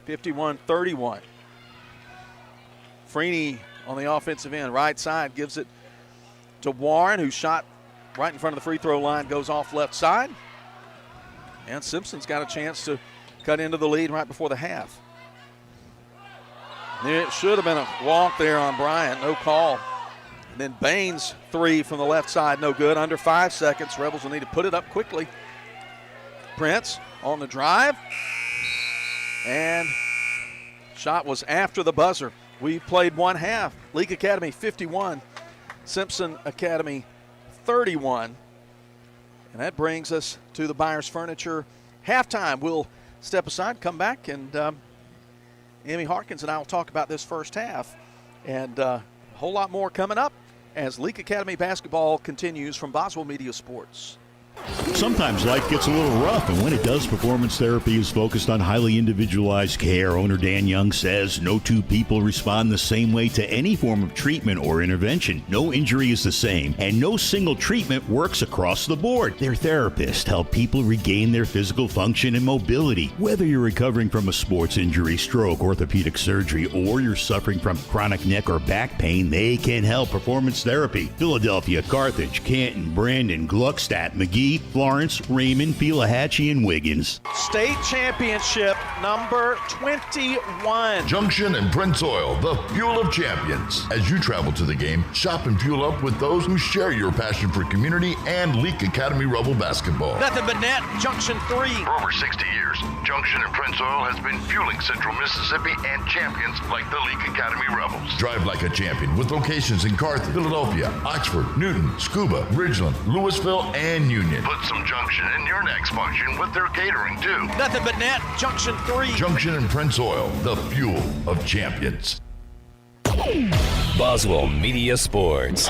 51-31. Freeney on the offensive end, right side, gives it to Warren, who shot right in front of the free throw line, goes off left side. And Simpson's got a chance to cut into the lead right before the half. It should have been a walk there on Bryant, no call. And then Baines 3 from the left side, no good. Under 5 seconds, Rebels will need to put it up quickly. Prince on the drive. And shot was after the buzzer. We played one half. Leake Academy 51, Simpson Academy 31. And that brings us to the Byers Furniture halftime. We'll step aside, come back, and Amy Harkins and I will talk about this first half. And a whole lot more coming up as Leake Academy basketball continues from Boswell Media Sports. Sometimes life gets a little rough, and when it does, Performance Therapy is focused on highly individualized care. Owner Dan Young says no two people respond the same way to any form of treatment or intervention. No injury is the same, and no single treatment works across the board. Their therapists help people regain their physical function and mobility. Whether you're recovering from a sports injury, stroke, orthopedic surgery, or you're suffering from chronic neck or back pain, they can help. Performance Therapy. Philadelphia, Carthage, Canton, Brandon, Gluckstadt, McGee, Florence, Raymond, Pelahatchie, and Wiggins. State championship number 21. Junction and Prince Oil, the fuel of champions. As you travel to the game, shop and fuel up with those who share your passion for community and Leake Academy Rebel basketball. Nothing but net. Junction 3. For over 60 years, Junction and Prince Oil has been fueling Central Mississippi and champions like the Leake Academy Rebels. Drive like a champion with locations in Carthage, Philadelphia, Oxford, Newton, Scuba, Ridgeland, Louisville, and Union. Put some Junction in your next function with their catering, too. Nothing but net. Junction 3. Junction and Prince Oil, the fuel of champions. Boswell Media Sports.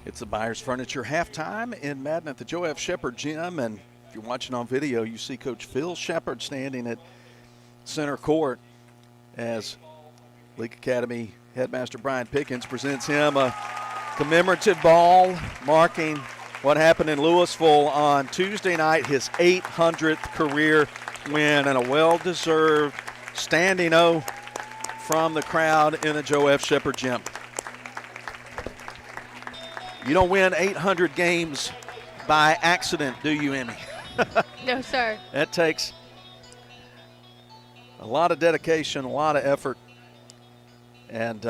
It's the Byers Furniture halftime in Madden at the Joe F. Shepard Gym. And if you're watching on video, you see Coach Phil Shepard standing at center court as Leake Academy headmaster Brian Pickens presents him a commemorative ball marking what happened in Louisville on Tuesday night, his 800th career win, and a well-deserved standing O from the crowd in the Joe F. Shepard Gym. You don't win 800 games by accident, do you, Emmy? No, sir. That takes a lot of dedication, a lot of effort, and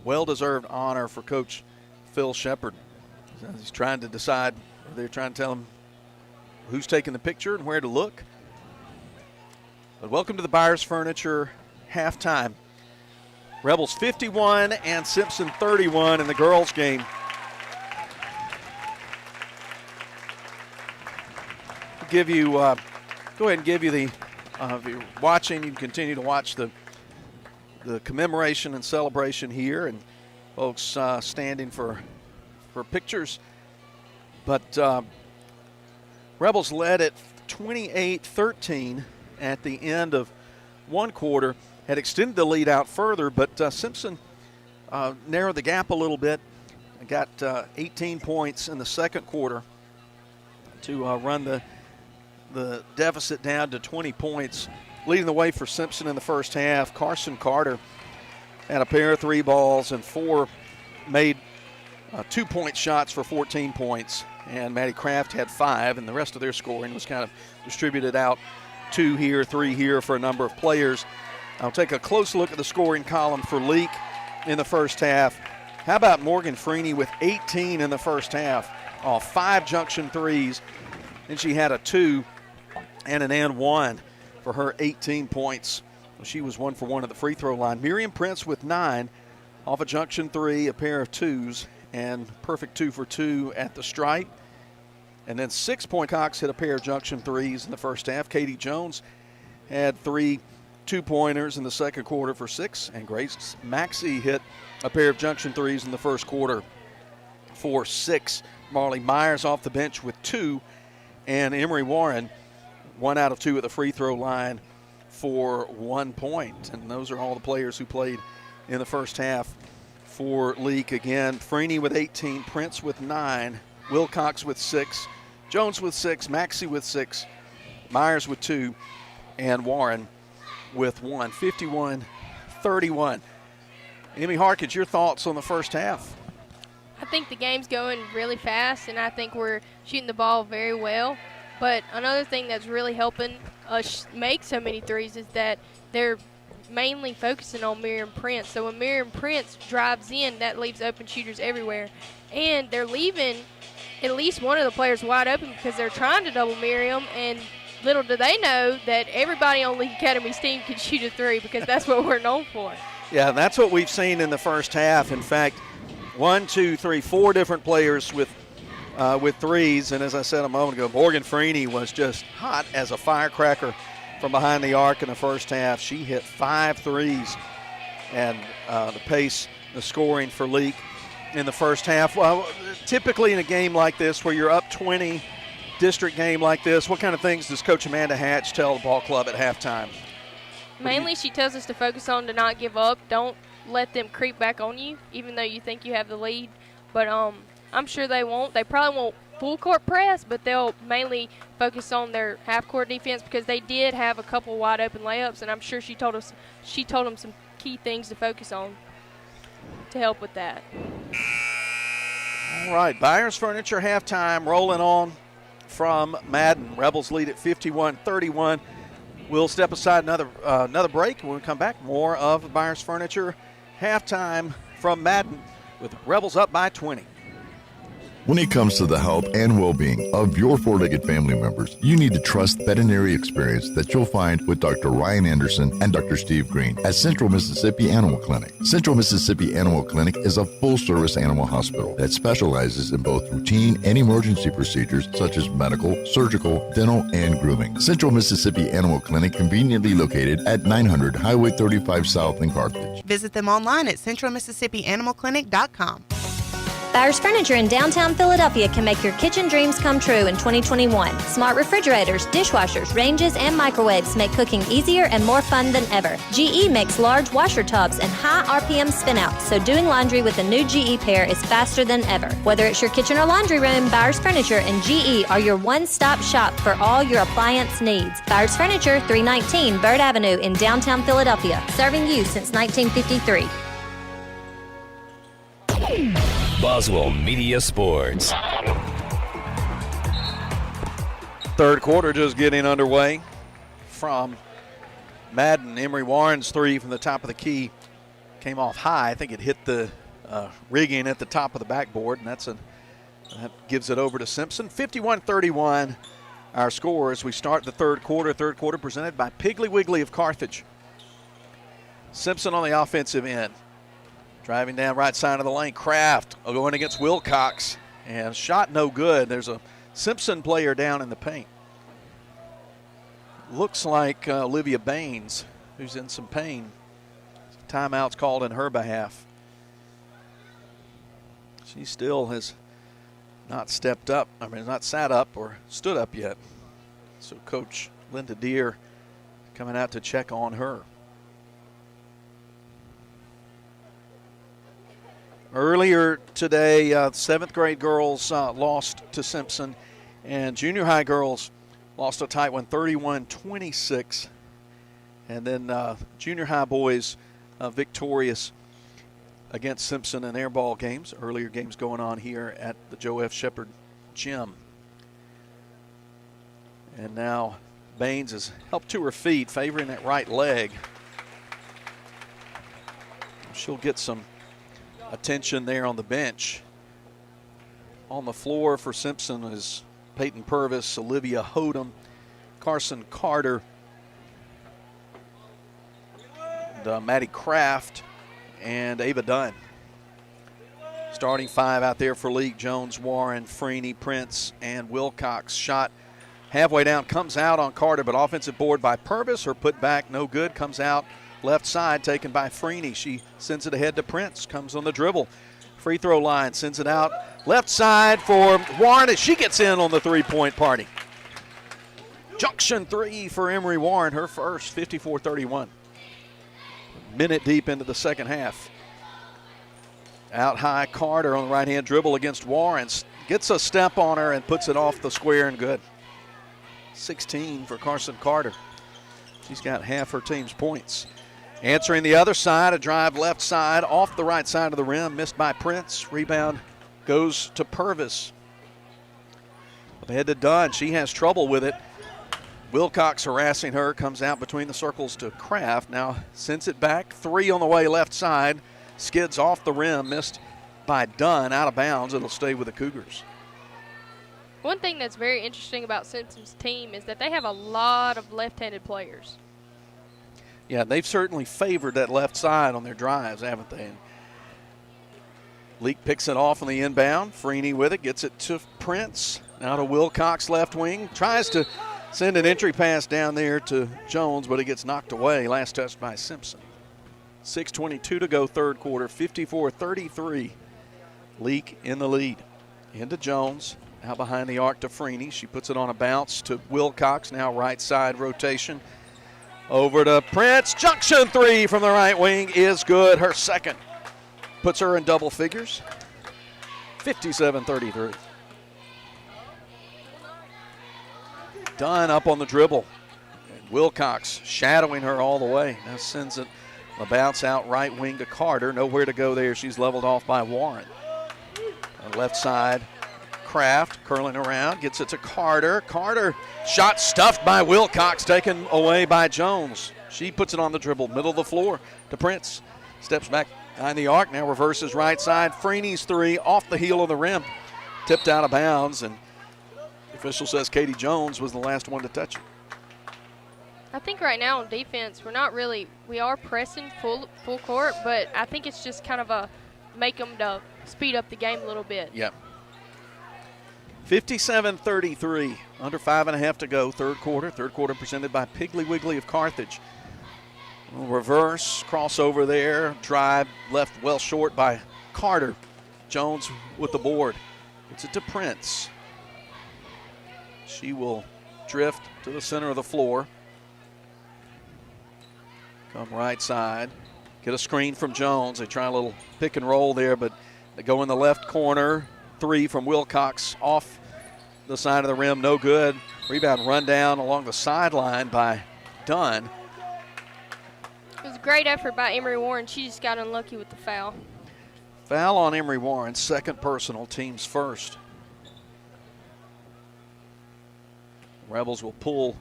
well-deserved honor for Coach Phil Shepard. He's trying to decide, they're trying to tell him who's taking the picture and where to look. But welcome to the Byers Furniture halftime. Rebels 51 and Simpson 31 in the girls' game. Go ahead and give you the, if you're watching, you can continue to watch the commemoration and celebration here, and folks standing for pictures. But Rebels led at 28-13 at the end of one quarter, had extended the lead out further, but Simpson narrowed the gap a little bit and got 18 points in the second quarter to run the deficit down to 20 points. Leading the way for Simpson in the first half, Carson Carter had a pair of 3 balls and 4 made 2-point shots for 14 points. And Maddie Kraft had 5, and the rest of their scoring was kind of distributed out, 2 here, 3 here for a number of players. I'll take a close look at the scoring column for Leake in the first half. How about Morgan Freeney with 18 in the first half, off 5 junction threes. Then she had a 2 and an and 1 for her 18 points She was 1 for 1 at the free throw line. Miriam Prince with 9 off a junction 3, a pair of 2s, and perfect 2 for 2 at the stripe. And then 6 Point Cox hit a pair of junction 3s in the first half. Katie Jones had 3 2-pointers in the second quarter for 6, and Grace Maxey hit a pair of junction 3s in the first quarter for 6. Marley Myers off the bench with 2, and Emery Warren 1 out of 2 at the free throw line for 1 point. And those are all the players who played in the first half for Leake. Again, Freeney with 18, Prince with 9, Wilcox with 6, Jones with 6, Maxey with 6, Myers with 2, and Warren with 1. 51-31. Amy Harkins, your thoughts on the first half? I think the game's going really fast, and I think we're shooting the ball very well. But another thing that's really helping us make so many threes is that they're mainly focusing on Miriam Prince. So when Miriam Prince drives in, that leaves open shooters everywhere. And they're leaving at least one of the players wide open because they're trying to double Miriam, and little do they know that everybody on Leake Academy's team can shoot a 3 because that's what we're known for. Yeah, that's what we've seen in the first half. In fact, 1, 2, 3, 4 different players with threes. And as I said a moment ago, Morgan Freeney was just hot as a firecracker from behind the arc in the first half. She hit 5 threes, and the pace, the scoring for Leake in the first half. Well, typically in a game like this where you're up 20, district game like this, what kind of things does Coach Amanda Hatch tell the ball club at halftime? Mainly she tells us to focus on to not give up. Don't let them creep back on you, even though you think you have the lead. But I'm sure they won't. They probably won't full court press, but they'll mainly focus on their half court defense because they did have a couple wide open layups, and I'm sure she told them some key things to focus on to help with that. All right, Byers Furniture halftime rolling on from Madden. Rebels lead at 51-31. We'll step aside another break. When we come back, more of Byers Furniture halftime from Madden with Rebels up by 20. When it comes to the health and well-being of your four-legged family members, you need to trust veterinary experience that you'll find with Dr. Ryan Anderson and Dr. Steve Green at Central Mississippi Animal Clinic. Central Mississippi Animal Clinic is a full-service animal hospital that specializes in both routine and emergency procedures such as medical, surgical, dental, and grooming. Central Mississippi Animal Clinic conveniently located at 900 Highway 35 South in Carthage. Visit them online at centralmississippianimalclinic.com. Byers Furniture in downtown Philadelphia can make your kitchen dreams come true in 2021. Smart refrigerators, dishwashers, ranges, and microwaves make cooking easier and more fun than ever. GE makes large washer tubs and high RPM spinouts, so doing laundry with a new GE pair is faster than ever. Whether it's your kitchen or laundry room, Byers Furniture and GE are your one-stop shop for all your appliance needs. Byers Furniture, 319 Bird Avenue in downtown Philadelphia, serving you since 1953. Boswell Media Sports. Third quarter just getting underway from Madden. Emery Warren's 3 from the top of the key came off high. I think it hit the rigging at the top of the backboard, and that gives it over to Simpson. 51-31 our score as we start the third quarter. Third quarter presented by Piggly Wiggly of Carthage. Simpson on the offensive end. Driving down right side of the lane, Kraft going against Wilcox, and shot no good. There's a Simpson player down in the paint. Looks like Olivia Baines, who's in some pain. Timeout's called in her behalf. She still has not stepped up, not sat up or stood up yet. So Coach Linda Deere coming out to check on her. Earlier today, 7th grade girls lost to Simpson, and junior high girls lost a tight one, 31-26. And then junior high boys victorious against Simpson in their ball games. Earlier games going on here at the Joe F. Shepard Gym. And now Baines is helped to her feet, favoring that right leg. She'll get some attention there on the bench. On the floor for Simpson is Peyton Purvis, Olivia Hodem, Carson Carter, Maddie Kraft and Ava Dunn. Starting 5 out there for Leake: Jones, Warren, Freeney, Prince, and Wilcox. Shot halfway down, comes out on Carter, but offensive board by Purvis. Her put back, no good, comes out left side, taken by Freeney. She sends it ahead to Prince, comes on the dribble. Free throw line, sends it out left side for Warren as she gets in on the three-point party. Junction 3 for Emory Warren, her first, 54-31. Minute deep into the second half. Out high, Carter on the right-hand dribble against Warren. Gets a step on her and puts it off the square and good. 16 for Carson Carter. She's got half her team's points. Answering the other side, a drive left side, off the right side of the rim, missed by Prince. Rebound goes to Purvis. Ahead to Dunn. She has trouble with it. Wilcox harassing her, comes out between the circles to Kraft. Now sends it back. 3 on the way left side. Skids off the rim, missed by Dunn, out of bounds. It'll stay with the Cougars. One thing that's very interesting about Simpson's team is that they have a lot of left-handed players. Yeah, they've certainly favored that left side on their drives, haven't they? Leake picks it off on the inbound. Freeney with it, gets it to Prince. Now to Wilcox, left wing. Tries to send an entry pass down there to Jones, but it gets knocked away. Last touch by Simpson. 6:22 to go, third quarter, 54-33. Leake in the lead. Into Jones, now behind the arc to Freeney. She puts it on a bounce to Wilcox, now right side rotation. Over to Prince. Junction 3 from the right wing is good. Her second. Puts her in double figures. 57-33. Dunn up on the dribble. And Wilcox shadowing her all the way. Now sends it a bounce out right wing to Carter. Nowhere to go there. She's leveled off by Warren. On left side, Kraft curling around, gets it to Carter. Carter, shot stuffed by Wilcox, taken away by Jones. She puts it on the dribble, middle of the floor to Prince. Steps back behind the arc, now reverses right side. Freeney's 3 off the heel of the rim. Tipped out of bounds, and the official says Katie Jones was the last one to touch it. I think right now on defense, we are pressing full court, but I think it's just kind of a make them to speed up the game a little bit. Yep. 57-33, under 5.5 to go, third quarter. Third quarter presented by Piggly Wiggly of Carthage. Reverse, crossover there, drive left well short by Carter. Jones with the board. Gets it to Prince. She will drift to the center of the floor. Come right side. Get a screen from Jones. They try a little pick and roll there, but they go in the left corner. 3 from Wilcox off the side of the rim, no good. Rebound run down along the sideline by Dunn. It was a great effort by Emory Warren. She just got unlucky with the foul. Foul on Emory Warren, second personal, team's first. Rebels will pull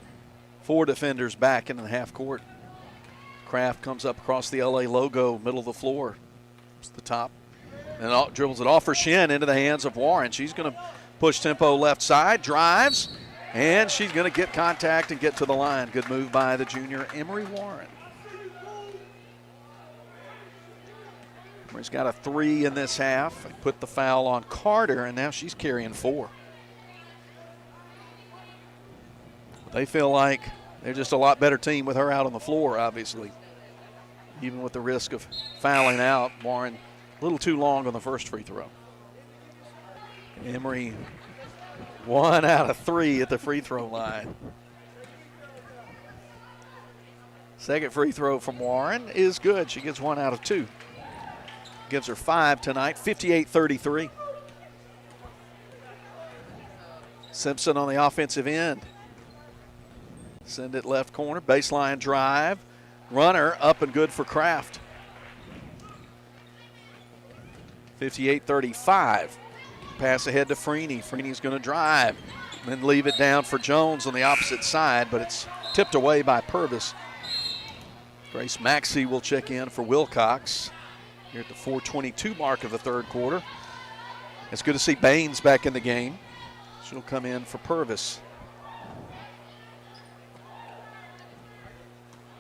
4 defenders back into the half court. Kraft comes up across the LA logo, middle of the floor. It's the top. And dribbles it off her shin into the hands of Warren. She's going to push tempo left side, drives, and she's going to get contact and get to the line. Good move by the junior Emory Warren. Emory's got a 3 in this half. They put the foul on Carter, and now she's carrying 4. They feel like they're just a lot better team with her out on the floor, obviously. Even with the risk of fouling out, Warren a little too long on the first free throw. Emory 1 out of 3 at the free throw line. Second free throw from Warren is good. She gets 1 out of 2. Gives her 5 tonight, 58-33. Simpson on the offensive end. Send it left corner, baseline drive. Runner up and good for Kraft. 58-35. Pass ahead to Freeney. Freeney's going to drive, then leave it down for Jones on the opposite side, but it's tipped away by Purvis. Grace Maxey will check in for Wilcox here at the 4:22 mark of the third quarter. It's good to see Baines back in the game. She'll come in for Purvis.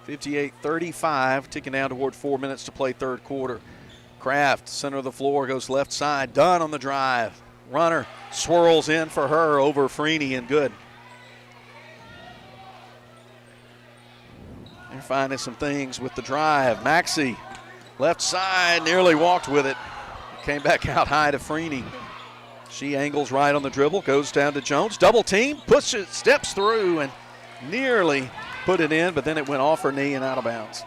58-35, ticking down toward 4 minutes to play third quarter. Kraft, center of the floor, goes left side. Dunn on the drive. Runner swirls in for her over Freeney and good. They're finding some things with the drive. Maxey, left side, nearly walked with it. Came back out high to Freeney. She angles right on the dribble, goes down to Jones. Double team, pushes, steps through, and nearly put it in, but then it went off her knee and out of bounds.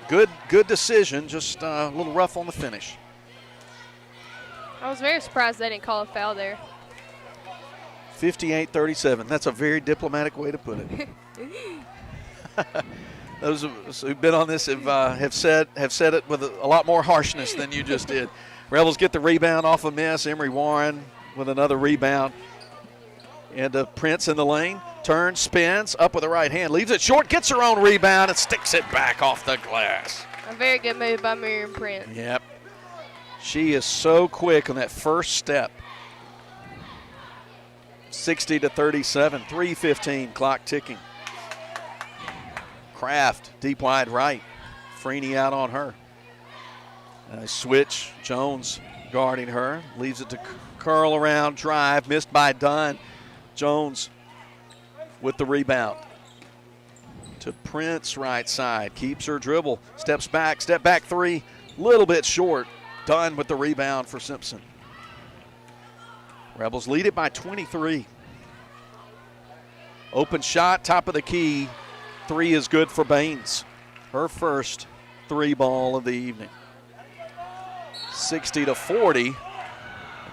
Good decision, just a little rough on the finish. I was very surprised they didn't call a foul there. 58-37. That's a very diplomatic way to put it. Those of us who've been on this have said it with a lot more harshness than you just did. Rebels get the rebound off a miss. Emery Warren with another rebound. And Prince in the lane. Turns, spins, up with the right hand. Leaves it short, gets her own rebound, and sticks it back off the glass. A very good move by Miriam Prince. Yep. She is so quick on that first step. 60-37, 3:15, clock ticking. Kraft, deep wide right. Freeney out on her. Switch, Jones guarding her. Leaves it to curl around, drive, missed by Dunn. Jones with the rebound. To Prince, right side. Keeps her dribble. Steps back, step back three. Little bit short. Dunn with the rebound for Simpson. Rebels lead it by 23. Open shot, top of the key. Three is good for Baines. Her first three ball of the evening. 60-40. And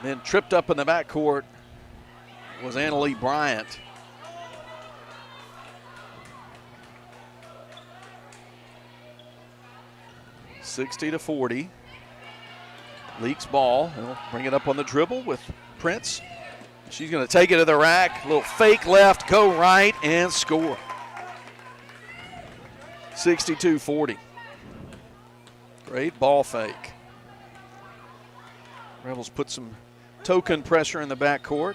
then tripped up in the backcourt was Annalee Bryant. (60-40). Leaks ball. He'll bring it up on the dribble with Prince. She's going to take it to the rack. A little fake left, go right, and score. 62-40. Great ball fake. Rebels put some token pressure in the backcourt.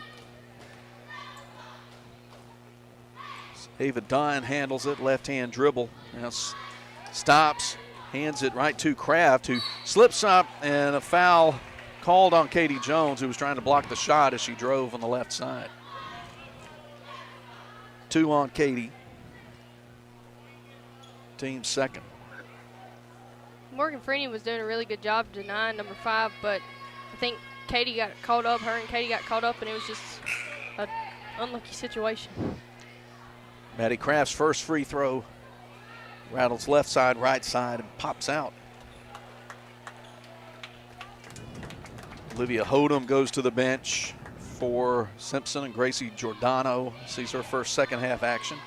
Ava Dunn handles it, left-hand dribble. Now stops, hands it right to Kraft, who slips up, and a foul called on Katie Jones, who was trying to block the shot as she drove on the left side. 2 on Katie. Team second. Morgan Freeney was doing a really good job denying number 5, but I think Katie got caught up. Her and Katie got caught up, and it was just an unlucky situation. Maddie Kraft's first free throw rattles left side, right side, and pops out. Olivia Hodem goes to the bench for Simpson, and Gracie Giordano sees her first second half action.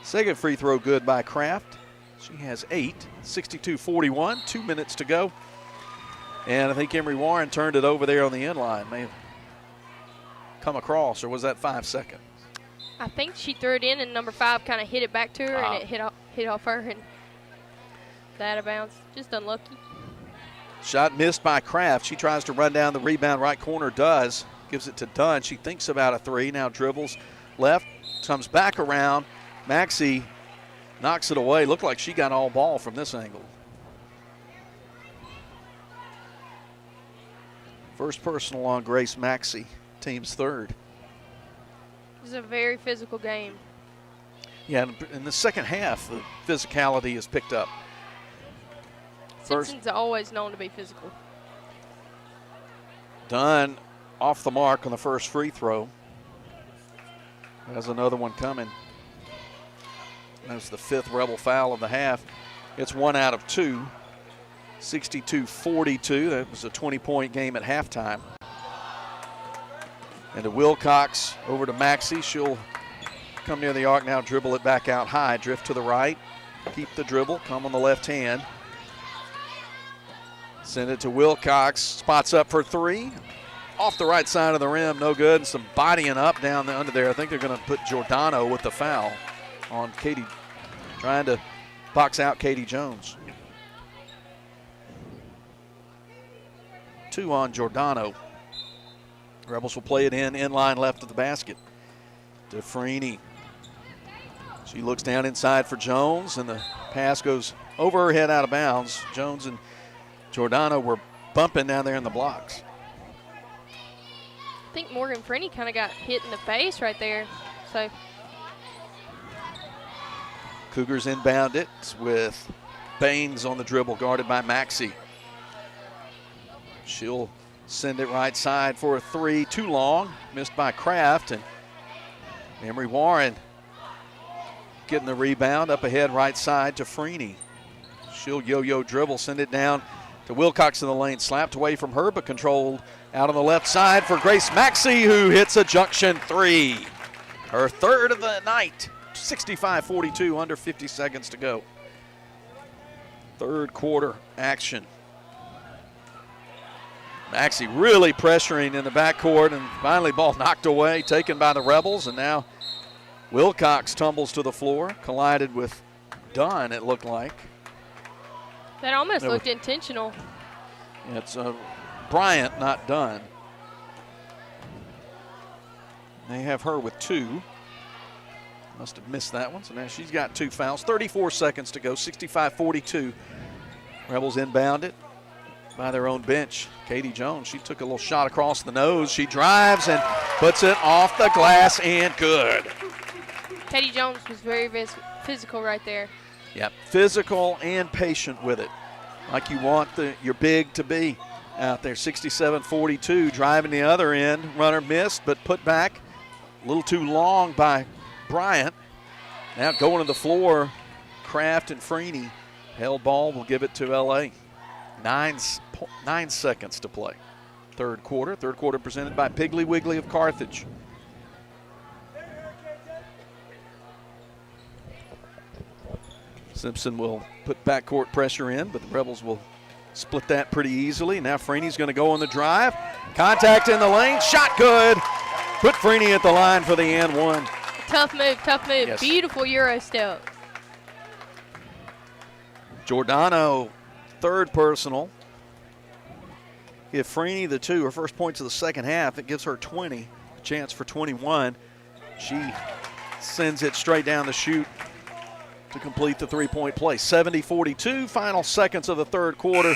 Second free throw good by Kraft. She has 8, 62-41, 2 minutes to go. And I think Emery Warren turned it over there on the end line. May have come across, or was that 5 seconds? I think she threw it in, and number 5 kind of hit it back to her, and it hit off her, and out of bounds. Just unlucky. Shot missed by Kraft. She tries to run down the rebound, right corner does. Gives it to Dunn. She thinks about a three, now dribbles left, comes back around. Maxey knocks it away. Looked like she got all ball from this angle. First personal on Grace Maxey, team's third. It was a very physical game. Yeah, in the second half, the physicality is picked up. Simpson's always known to be physical. Dunn off the mark on the first free throw. There's another one coming. That's the 5th Rebel foul of the half. It's 1 out of 2. 62-42. That was a 20-point game at halftime. And to Wilcox, over to Maxey. She'll come near the arc now, dribble it back out high, drift to the right, keep the dribble, come on the left hand. Send it to Wilcox, spots up for 3. Off the right side of the rim, no good. And some bodying up down under there. I think they're going to put Giordano with the foul on Katie, trying to box out Katie Jones. 2 on Giordano. Rebels will play it in line left of the basket. To Freeney. She looks down inside for Jones, and the pass goes over her head out of bounds. Jones and Giordano were bumping down there in the blocks. I think Morgan Freeney kind of got hit in the face right there. So Cougars inbound it with Baines on the dribble, guarded by Maxey. She'll send it right side for a three. Too long, missed by Kraft, and Emery Warren getting the rebound up ahead right side to Freeney. She'll yo-yo dribble, send it down to Wilcox in the lane. Slapped away from her, but controlled out on the left side for Grace Maxey, who hits a junction three. Her third of the night. 65-42, under 50 seconds to go. Third quarter action. Maxey really pressuring in the backcourt, and finally ball knocked away, taken by the Rebels, and now Wilcox tumbles to the floor, collided with Dunn, it looked like. That almost looked intentional. It's Bryant, not Dunn. They have her with 2. Must have missed that one, so now she's got 2 fouls. 34 seconds to go, 65-42. Rebels inbound it by their own bench. Katie Jones, she took a little shot across the nose. She drives and puts it off the glass and good. Katie Jones was very physical right there. Yep, physical and patient with it, like you want your big to be out there. 67-42, driving the other end. Runner missed, but put back a little too long by Bryant. Now going to the floor, Kraft and Freeney. Held ball, will give it to LA. 9 seconds to play. Third quarter presented by Piggly Wiggly of Carthage. Simpson will put backcourt pressure in, but the Rebels will split that pretty easily. Now Freeney's going to go on the drive. Contact in the lane, shot good. Put Freeney at the line for the and one. Tough move. Yes. Beautiful Euro step. Giordano, third personal. Give Freeney the 2, her first points of the second half. It gives her 20, a chance for 21. She sends it straight down the chute to complete the three-point play. 70-42, final seconds of the third quarter.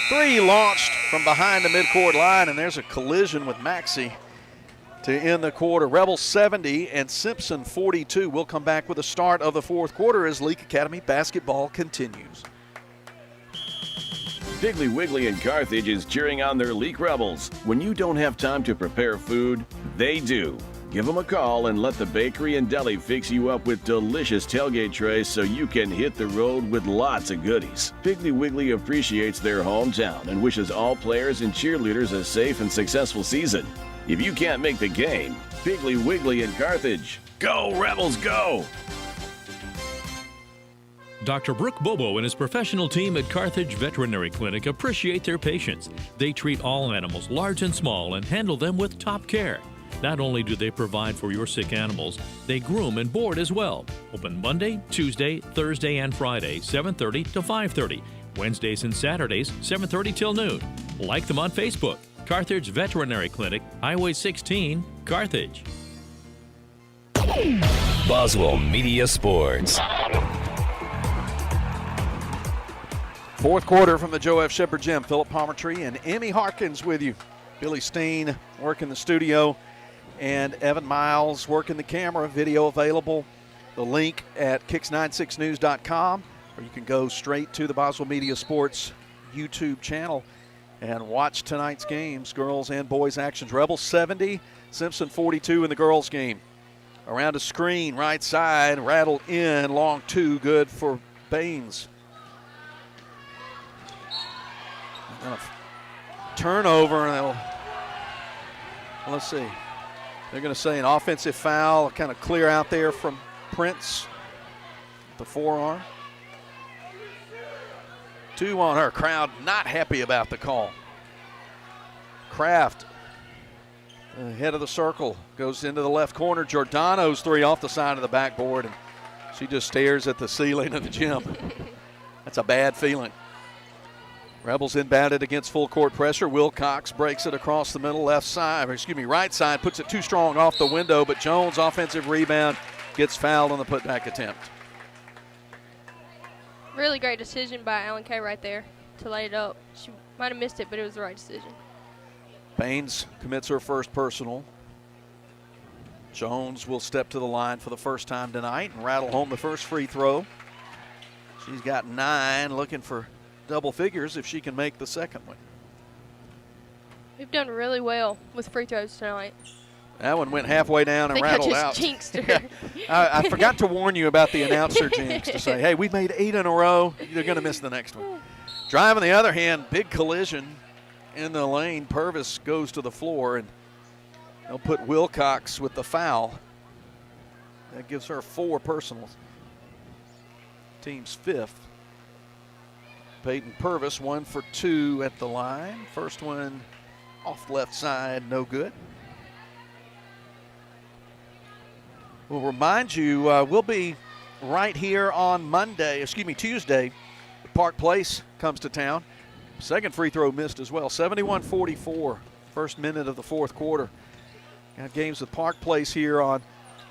3 launched from behind the midcourt line, and there's a collision with Maxey to end the quarter. Rebels 70 and Simpson 42. We'll come back with the start of the fourth quarter as Leake Academy basketball continues. Piggly Wiggly in Carthage is cheering on their Leake Rebels. When you don't have time to prepare food, they do. Give them a call and let the bakery and deli fix you up with delicious tailgate trays so you can hit the road with lots of goodies. Piggly Wiggly appreciates their hometown and wishes all players and cheerleaders a safe and successful season. If you can't make the game, Piggly Wiggly in Carthage. Go Rebels, go! Dr. Brooke Bobo and his professional team at Carthage Veterinary Clinic appreciate their patients. They treat all animals, large and small, and handle them with top care. Not only do they provide for your sick animals, they groom and board as well. Open Monday, Tuesday, Thursday, and Friday, 7:30 to 5:30. Wednesdays and Saturdays, 7:30 till noon. Like them on Facebook. Carthage Veterinary Clinic, Highway 16, Carthage. Boswell Media Sports. Fourth quarter from the Joe F. Shepherd Gym. Philip Palmertree and Emmy Harkins with you. Billy Steen working the studio, and Evan Miles working the camera. Video available. The link at kicks96news.com, or you can go straight to the Boswell Media Sports YouTube channel and watch tonight's games, girls and boys actions. Rebels 70, Simpson 42 in the girls game. Around a screen, right side, rattled in, long 2, good for Baines. Turnover, and let's see. They're going to say an offensive foul, kind of clear out there from Prince. The forearm. 2 on her. Crowd not happy about the call. Kraft, head of the circle, goes into the left corner. Giordano's 3 off the side of the backboard, and she just stares at the ceiling of the gym. That's a bad feeling. Rebels inbounded against full court pressure. Wilcox breaks it across the middle right side, puts it too strong off the window, but Jones offensive rebound gets fouled on the putback attempt. Really great decision by Allen Kay right there to lay it up. She might have missed it, but it was the right decision. Baines commits her first personal. Jones will step to the line for the first time tonight and rattle home the first free throw. She's got 9, looking for double figures if she can make the second one. We've done really well with free throws tonight. That one went halfway down and rattled out. I just jinxed her. I forgot to warn you about the announcer jinx to say, hey, we made 8 in a row. You're going to miss the next one. Drive on the other hand, big collision in the lane. Purvis goes to the floor, and they'll put Wilcox with the foul. That gives her 4 personals. Team's 5th. Peyton Purvis 1 for 2 at the line. First one off left side, no good. We'll remind you, we'll be right here on Tuesday. Park Place comes to town. Second free throw missed as well. 71-44, first minute of the fourth quarter. Got games with Park Place here on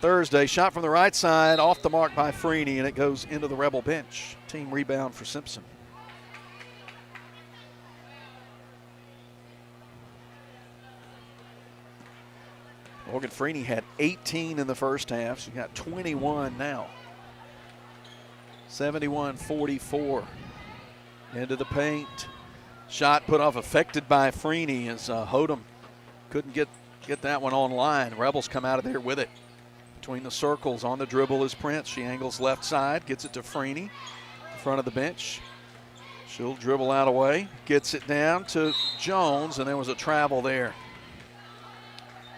Thursday. Shot from the right side, off the mark by Freeney, and it goes into the Rebel bench. Team rebound for Simpson. Morgan Freeney had 18 in the first half. She got 21 now. 71-44. Into the paint. Shot put off, affected by Freeney as Hodum couldn't get that one online. Rebels come out of there with it. Between the circles, on the dribble is Prince. She angles left side, gets it to Freeney, in front of the bench. She'll dribble out away, gets it down to Jones, and there was a travel there.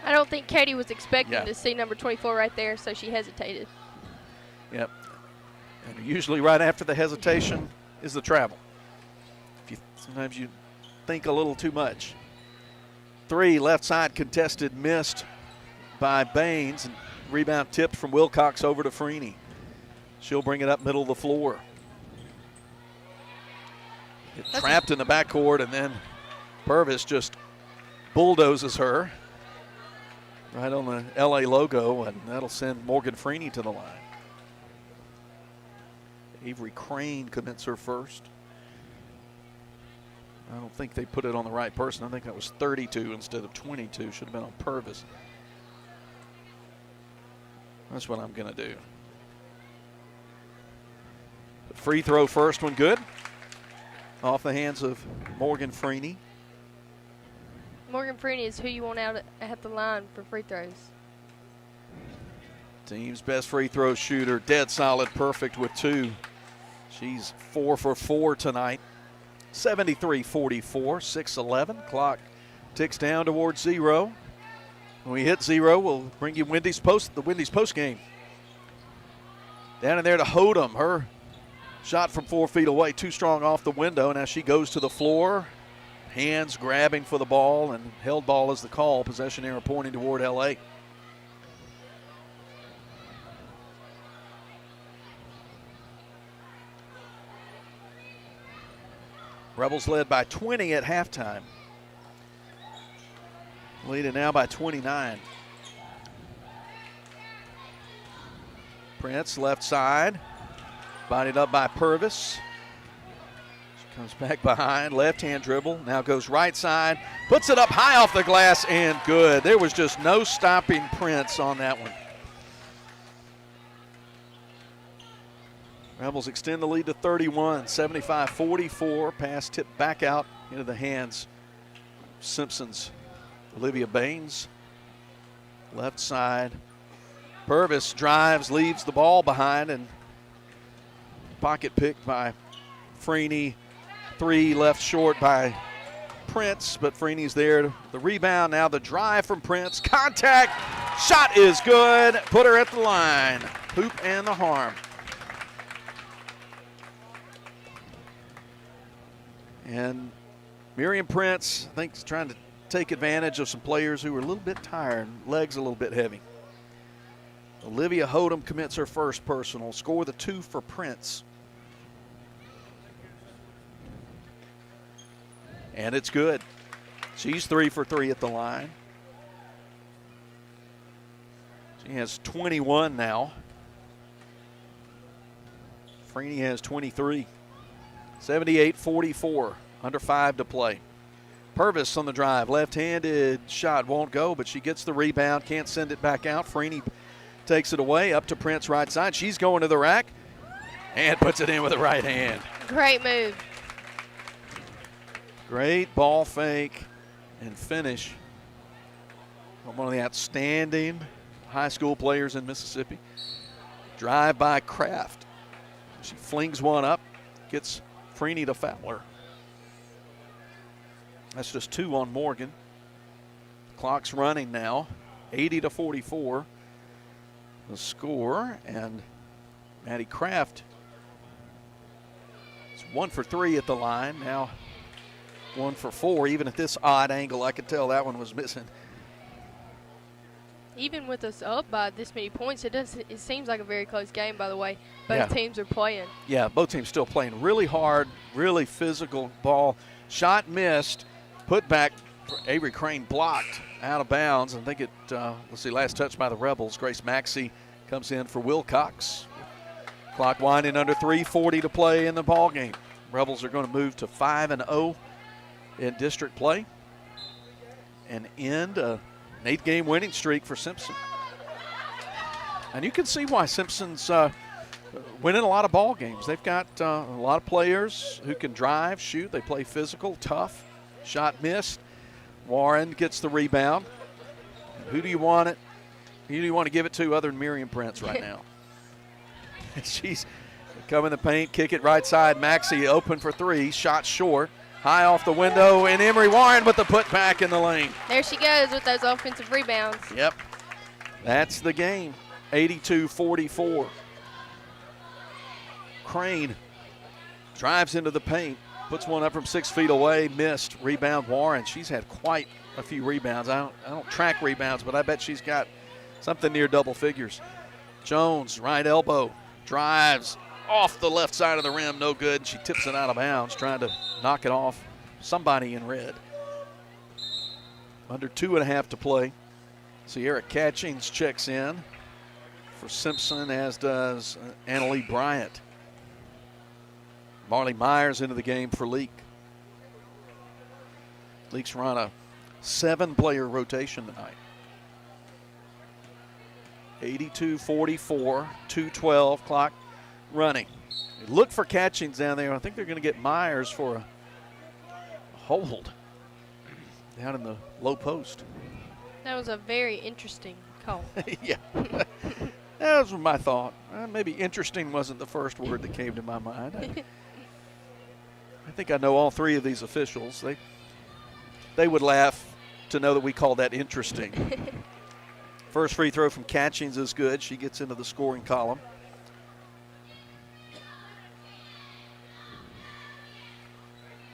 I don't think Katie was expecting to see number 24 right there, so she hesitated. Yep. And usually right after the hesitation is the travel. Sometimes you think a little too much. 3, left side contested, missed by Baines, and rebound tipped from Wilcox over to Freeney. She'll bring it up middle of the floor. Trapped in the backcourt, and then Purvis just bulldozes her right on the LA logo, and that'll send Morgan Freeney to the line. Avery Crane commits her first. I don't think they put it on the right person. I think that was 32 instead of 22. Should have been on Purvis. That's what I'm going to do. The free throw first one good. Off the hands of Morgan Freeney. Morgan Freeney is who you want out at the line for free throws. Team's best free throw shooter. Dead solid, perfect with 2. She's 4 for 4 tonight. 73-44, 6:11. Clock ticks down towards 0. When we hit 0, we'll bring you the Wendy's post game. Down in there to Hodum. Her shot from 4 feet away, too strong off the window. Now she goes to the floor. Hands grabbing for the ball, and held ball is the call. Possession arrow pointing toward LA. Rebels led by 20 at halftime. Leading now by 29. Prince left side. Bodied up by Purvis. She comes back behind. Left-hand dribble. Now goes right side. Puts it up high off the glass and good. There was just no stopping Prince on that one. Rebels extend the lead to 31, 75-44. Pass tipped back out into the hands of Simpson's Olivia Baines. Left side. Purvis drives, leaves the ball behind, and pocket picked by Freeney. 3 left short by Prince, but Freeney's there. The rebound, now the drive from Prince. Contact, shot is good. Put her at the line. Hoop and the harm. And Miriam Prince, I think, is trying to take advantage of some players who are a little bit tired, legs a little bit heavy. Olivia Hodum commits her first personal. Score the 2 for Prince. And it's good. She's 3 for 3 at the line. She has 21 now. Freeney has 23. 78-44, under 5 to play. Purvis on the drive, left-handed shot won't go, but she gets the rebound, can't send it back out. Freeney takes it away, up to Prince right side. She's going to the rack and puts it in with the right hand. Great move. Great ball fake and finish from one of the outstanding high school players in Mississippi. Drive by Kraft. She flings one up, gets Freeney to foul her. That's just 2 on Morgan. Clock's running now, 80-44. The score, and Maddie Kraft is 1 for 3 at the line. Now 1 for 4. Even at this odd angle, I could tell that one was missing. Even with us up by this many points, it seems like a very close game, by the way. Both teams are playing. Yeah, both teams still playing really hard, really physical ball. Shot missed, put back, Avery Crane blocked out of bounds. I think it, let's see, last touch by the Rebels. Grace Maxey comes in for Wilcox. Clock winding under 3:40 to play in the ball game. Rebels are going to move to 5-0 in district play and end an 8-game winning streak for Simpson. And you can see why Simpson's winning a lot of ball games. They've got a lot of players who can drive, shoot. They play physical, tough. Shot missed. Warren gets the rebound. Who do you want it? Who do you want to give it to other than Miriam Prince right now? She's coming in the paint, kick it right side. Maxey open for 3, shot short. High off the window, and Emery Warren with the putback in the lane. There she goes with those offensive rebounds. Yep. That's the game. 82-44. Crane drives into the paint, puts one up from 6 feet away, missed. Rebound Warren. She's had quite a few rebounds. I don't track rebounds, but I bet she's got something near double figures. Jones, right elbow, drives off the left side of the rim, no good. She tips it out of bounds, trying to knock it off somebody in red. Under 2.5 to play. Sierra Catchings checks in for Simpson, as does Annalie Bryant. Marley Myers into the game for Leake. Leake's run a 7-player rotation tonight. 82-44, 2:12, clock running. Look for Catchings down there. I think they're going to get Myers for a hold down in the low post. That was a very interesting call. Yeah. That was my thought. Maybe interesting wasn't the first word that came to my mind. I think I know all 3 of these officials. They would laugh to know that we call that interesting. First free throw from Catchings is good. She gets into the scoring column.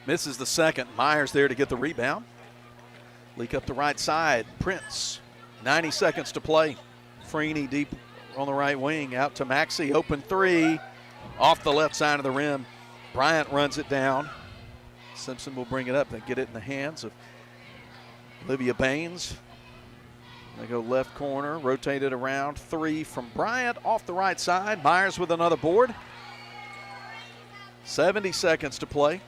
Misses the second. Myers there to get the rebound. Leak up the right side. Prince. 90 seconds to play. Freeney deep on the right wing. Out to Maxey. Open 3. Off the left side of the rim. Bryant runs it down. Simpson will bring it up. They get it in the hands of Olivia Baines. They go left corner. Rotate it around. 3 from Bryant off the right side. Myers with another board. 70 seconds to play.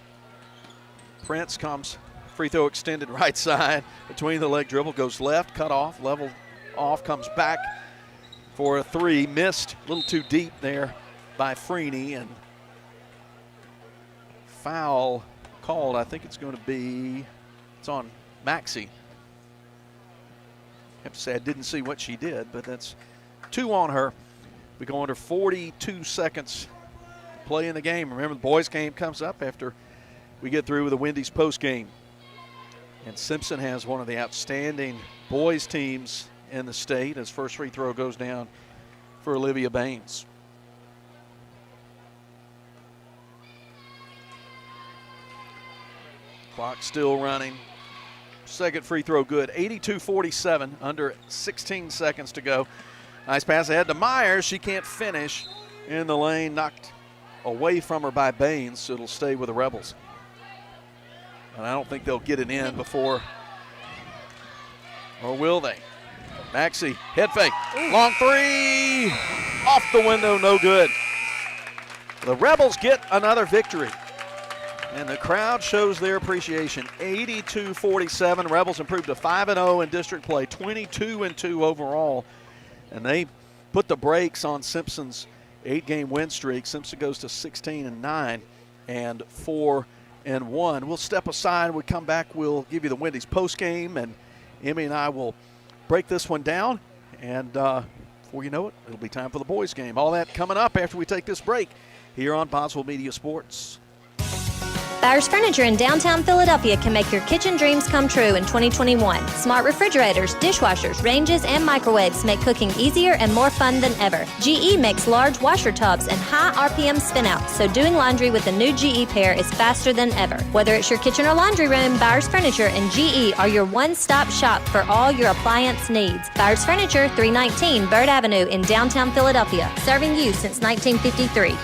Prince comes, free throw extended right side, between the leg dribble, goes left, cut off, level off, comes back for a 3, missed, a little too deep there by Freeney, and foul called. I think it's going to be, it's on Maxey. I have to say I didn't see what she did, but that's 2 on her. We go under 42 seconds to play in the game. Remember, the boys game comes up after we get through with the Wendy's post game. And Simpson has one of the outstanding boys teams in the state. His first free throw goes down for Olivia Baines. Clock still running. Second free throw good. 82-47, under 16 seconds to go. Nice pass ahead to Myers. She can't finish in the lane. Knocked away from her by Baines, so it'll stay with the Rebels. And I don't think they'll get it in before, or will they? Maxey, head fake, long 3, off the window, no good. The Rebels get another victory, and the crowd shows their appreciation. 82-47. Rebels improved to 5-0 in district play, 22-2 overall, and they put the brakes on Simpson's 8-game win streak. Simpson goes to 16-9 and 4-1. We'll step aside. When we come back, we'll give you the Wendy's post game, and Emmy and I will break this one down. And before you know it, it'll be time for the boys' game. All that coming up after we take this break here on Boswell Media Sports. Bowers Furniture in downtown Philadelphia can make your kitchen dreams come true in 2021. Smart refrigerators, dishwashers, ranges, and microwaves make cooking easier and more fun than ever. GE makes large washer tubs and high RPM spinouts, so doing laundry with the new GE pair is faster than ever. Whether it's your kitchen or laundry room, Bowers Furniture and GE are your one-stop shop for all your appliance needs. Bowers Furniture, 319 Bird Avenue in downtown Philadelphia, serving you since 1953.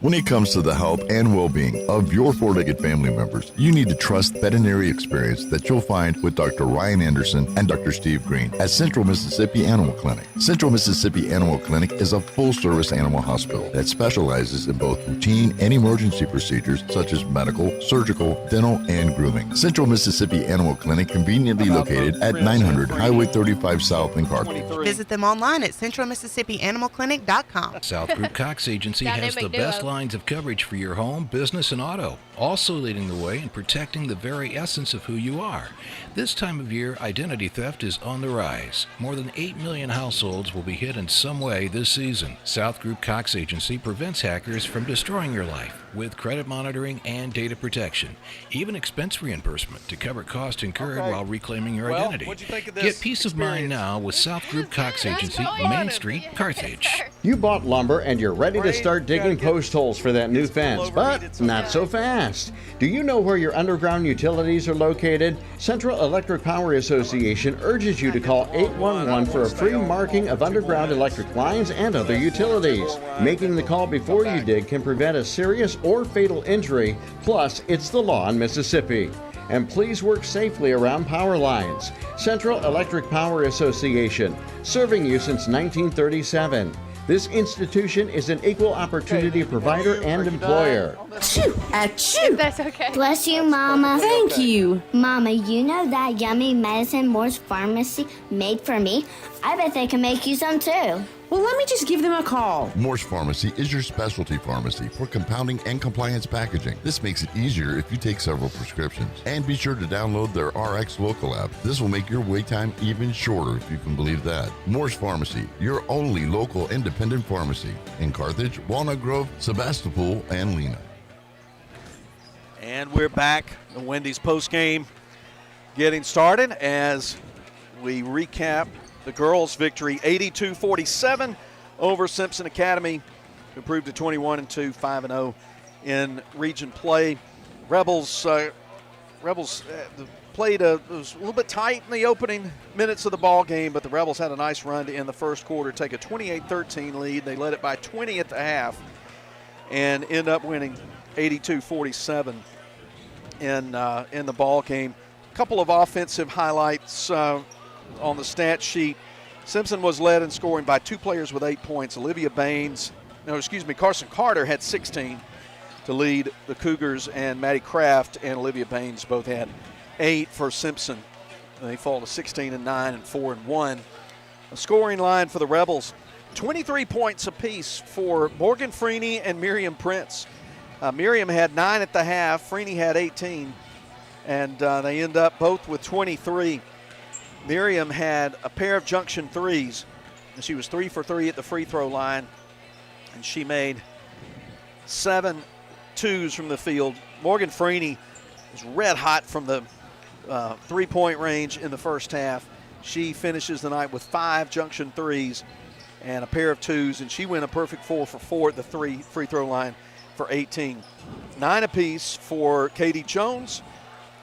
When it comes to the health and well-being of your four-legged family members, you need to trust veterinary experience that you'll find with Dr. Ryan Anderson and Dr. Steve Green at Central Mississippi Animal Clinic. Central Mississippi Animal Clinic is a full-service animal hospital that specializes in both routine and emergency procedures such as medical, surgical, dental, and grooming. Central Mississippi Animal Clinic conveniently located at 900 Highway 35 South in Carthage. Visit them online at centralmississippianimalclinic.com. South Group Cox Agency has the best lines of coverage for your home, business, and auto, also leading the way in protecting the very essence of who you are. This time of year, identity theft is on the rise. More than 8 million households will be hit in some way this season. South Group Cox Agency prevents hackers from destroying your life with credit monitoring and data protection, even expense reimbursement to cover costs incurred while reclaiming your identity. Get peace of mind now with South Group Cox Agency, Main Street, Carthage. You bought lumber and you're ready to start digging post holes for that new fence, but not so fast. Do you know where your underground utilities are located? Central Electric Power Association urges you to call 811 for a free marking of underground electric lines and other utilities. Making the call before you dig can prevent a serious or fatal injury, plus it's the law in Mississippi. And please work safely around power lines. Central Electric Power Association, serving you since 1937. This institution is an equal opportunity provider and employer. Achoo! Achoo! That's okay. Bless you, Mama. Thank you. Mama, you know that yummy medicine Moore's Pharmacy made for me? I bet they can make you some too. Well, let me just give them a call. Morse Pharmacy is your specialty pharmacy for compounding and compliance packaging. This makes it easier if you take several prescriptions. And be sure to download their RX Local app. This will make your wait time even shorter, if you can believe that. Morse Pharmacy, your only local independent pharmacy in Carthage, Walnut Grove, Sebastopol, and Lena. And we're back. The Wendy's postgame getting started as we recap the girls' victory, 82-47 over Simpson Academy, who improved to 21-2, 5-0 in region play. Rebels played it was a little bit tight in the opening minutes of the ball game, but the Rebels had a nice run to end the first quarter, take a 28-13 lead. They led it by 20 at the half and end up winning 82-47 in the ball game. A couple of offensive highlights on the stat sheet. Simpson was led in scoring by two players with 8 points. Carson Carter had 16 to lead the Cougars, and Maddie Kraft and Olivia Baines both had 8 for Simpson. They fall to 16-9 and 4-1. A scoring line for the Rebels, 23 points apiece for Morgan Freeney and Miriam Prince. Miriam had 9 at the half, Freeney had 18, and they end up both with 23. Miriam had a pair of junction threes, and she was 3 for 3 at the free throw line, and she made 7 twos from the field. Morgan Freeney was red hot from the three-point range in the first half. She finishes the night with 5 junction threes and a pair of twos, and she went a perfect 4 for 4 at the free throw line for 18. 9 apiece for Katie Jones,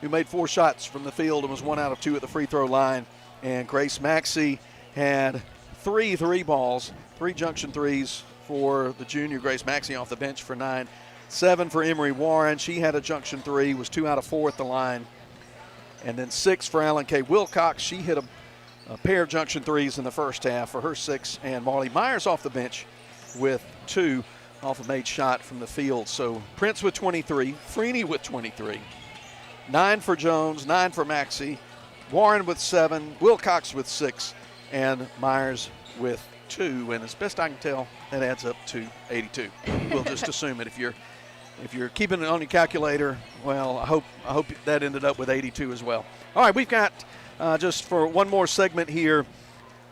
who made 4 shots from the field and was 1 out of 2 at the free throw line. And Grace Maxey had 3 3-balls, 3 junction threes for the junior Grace Maxey off the bench for 9. 7 for Emery Warren. She had a junction 3, was 2 out of 4 at the line. And then 6 for Alan K. Wilcox. She hit a pair of junction threes in the first half for her 6. And Marley Myers off the bench with 2 off a made shot from the field. So Prince with 23, Freeney with 23, 9 for Jones, 9 for Maxey, Warren with 7, Wilcox with 6, and Myers with 2. And as best I can tell, that adds up to 82. We'll just assume it. If you're keeping it on your calculator, well, I hope that ended up with 82 as well. All right, we've got just for one more segment here,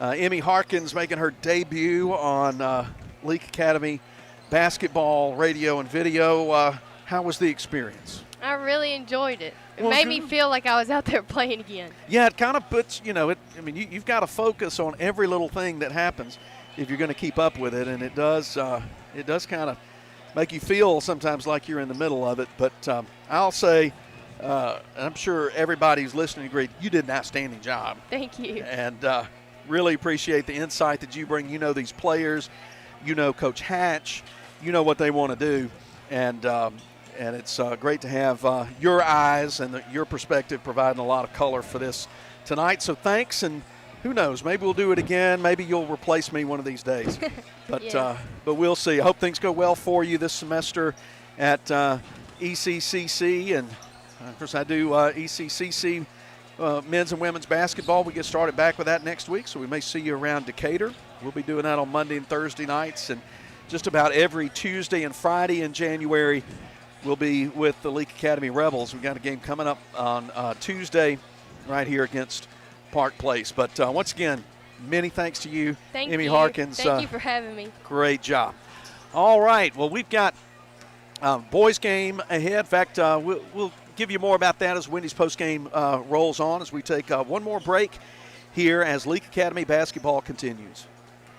Emmy Harkins making her debut on Leake Academy basketball, radio, and video. How was the experience? I really enjoyed it. It made me feel like I was out there playing again. Yeah, it kind of puts, you've got to focus on every little thing that happens if you're going to keep up with it, and it does kind of make you feel sometimes like you're in the middle of it. But I'll say, and I'm sure everybody who's listening agreed, you did an outstanding job. Thank you. And really appreciate the insight that you bring. You know these players, you know Coach Hatch, you know what they want to do, and it's great to have your eyes and your perspective providing a lot of color for this tonight. So thanks, and who knows, maybe we'll do it again. Maybe you'll replace me one of these days. But yeah. But we'll see. I hope things go well for you this semester at ECCC. And, of course, I do ECCC men's and women's basketball. We get started back with that next week, so we may see you around Decatur. We'll be doing that on Monday and Thursday nights, and just about every Tuesday and Friday in January we'll be with the Leake Academy Rebels. We've got a game coming up on Tuesday right here against Park Place. But once again, many thanks to you, Emmy Harkins. Thank you for having me. Great job. All right, well, we've got boys game ahead. In fact, we'll give you more about that as Wendy's postgame rolls on as we take one more break here as Leake Academy basketball continues.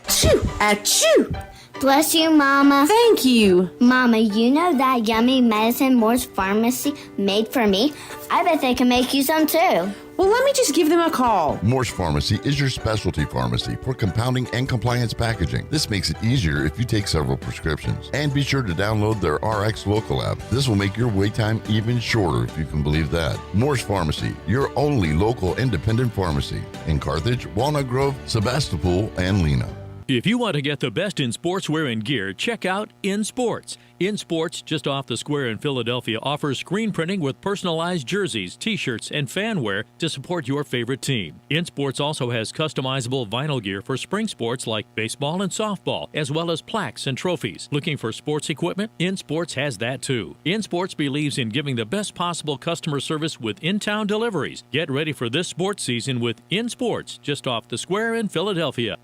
Achoo! Achoo! Bless you, Mama. Thank you. Mama, you know that yummy medicine Moore's Pharmacy made for me? I bet they can make you some too. Well, let me just give them a call. Morse Pharmacy is your specialty pharmacy for compounding and compliance packaging. This makes it easier if you take several prescriptions. And be sure to download their RX Local app. This will make your wait time even shorter, if you can believe that. Morse Pharmacy, your only local independent pharmacy in Carthage, Walnut Grove, Sebastopol, and Lena. If you want to get the best in sportswear and gear, check out In Sports. In Sports, just off the square in Philadelphia, offers screen printing with personalized jerseys, t-shirts, and fan wear to support your favorite team. In Sports also has customizable vinyl gear for spring sports like baseball and softball, as well as plaques and trophies. Looking for sports equipment? In Sports has that too. In Sports believes in giving the best possible customer service with in-town deliveries. Get ready for this sports season with In Sports, just off the square in Philadelphia.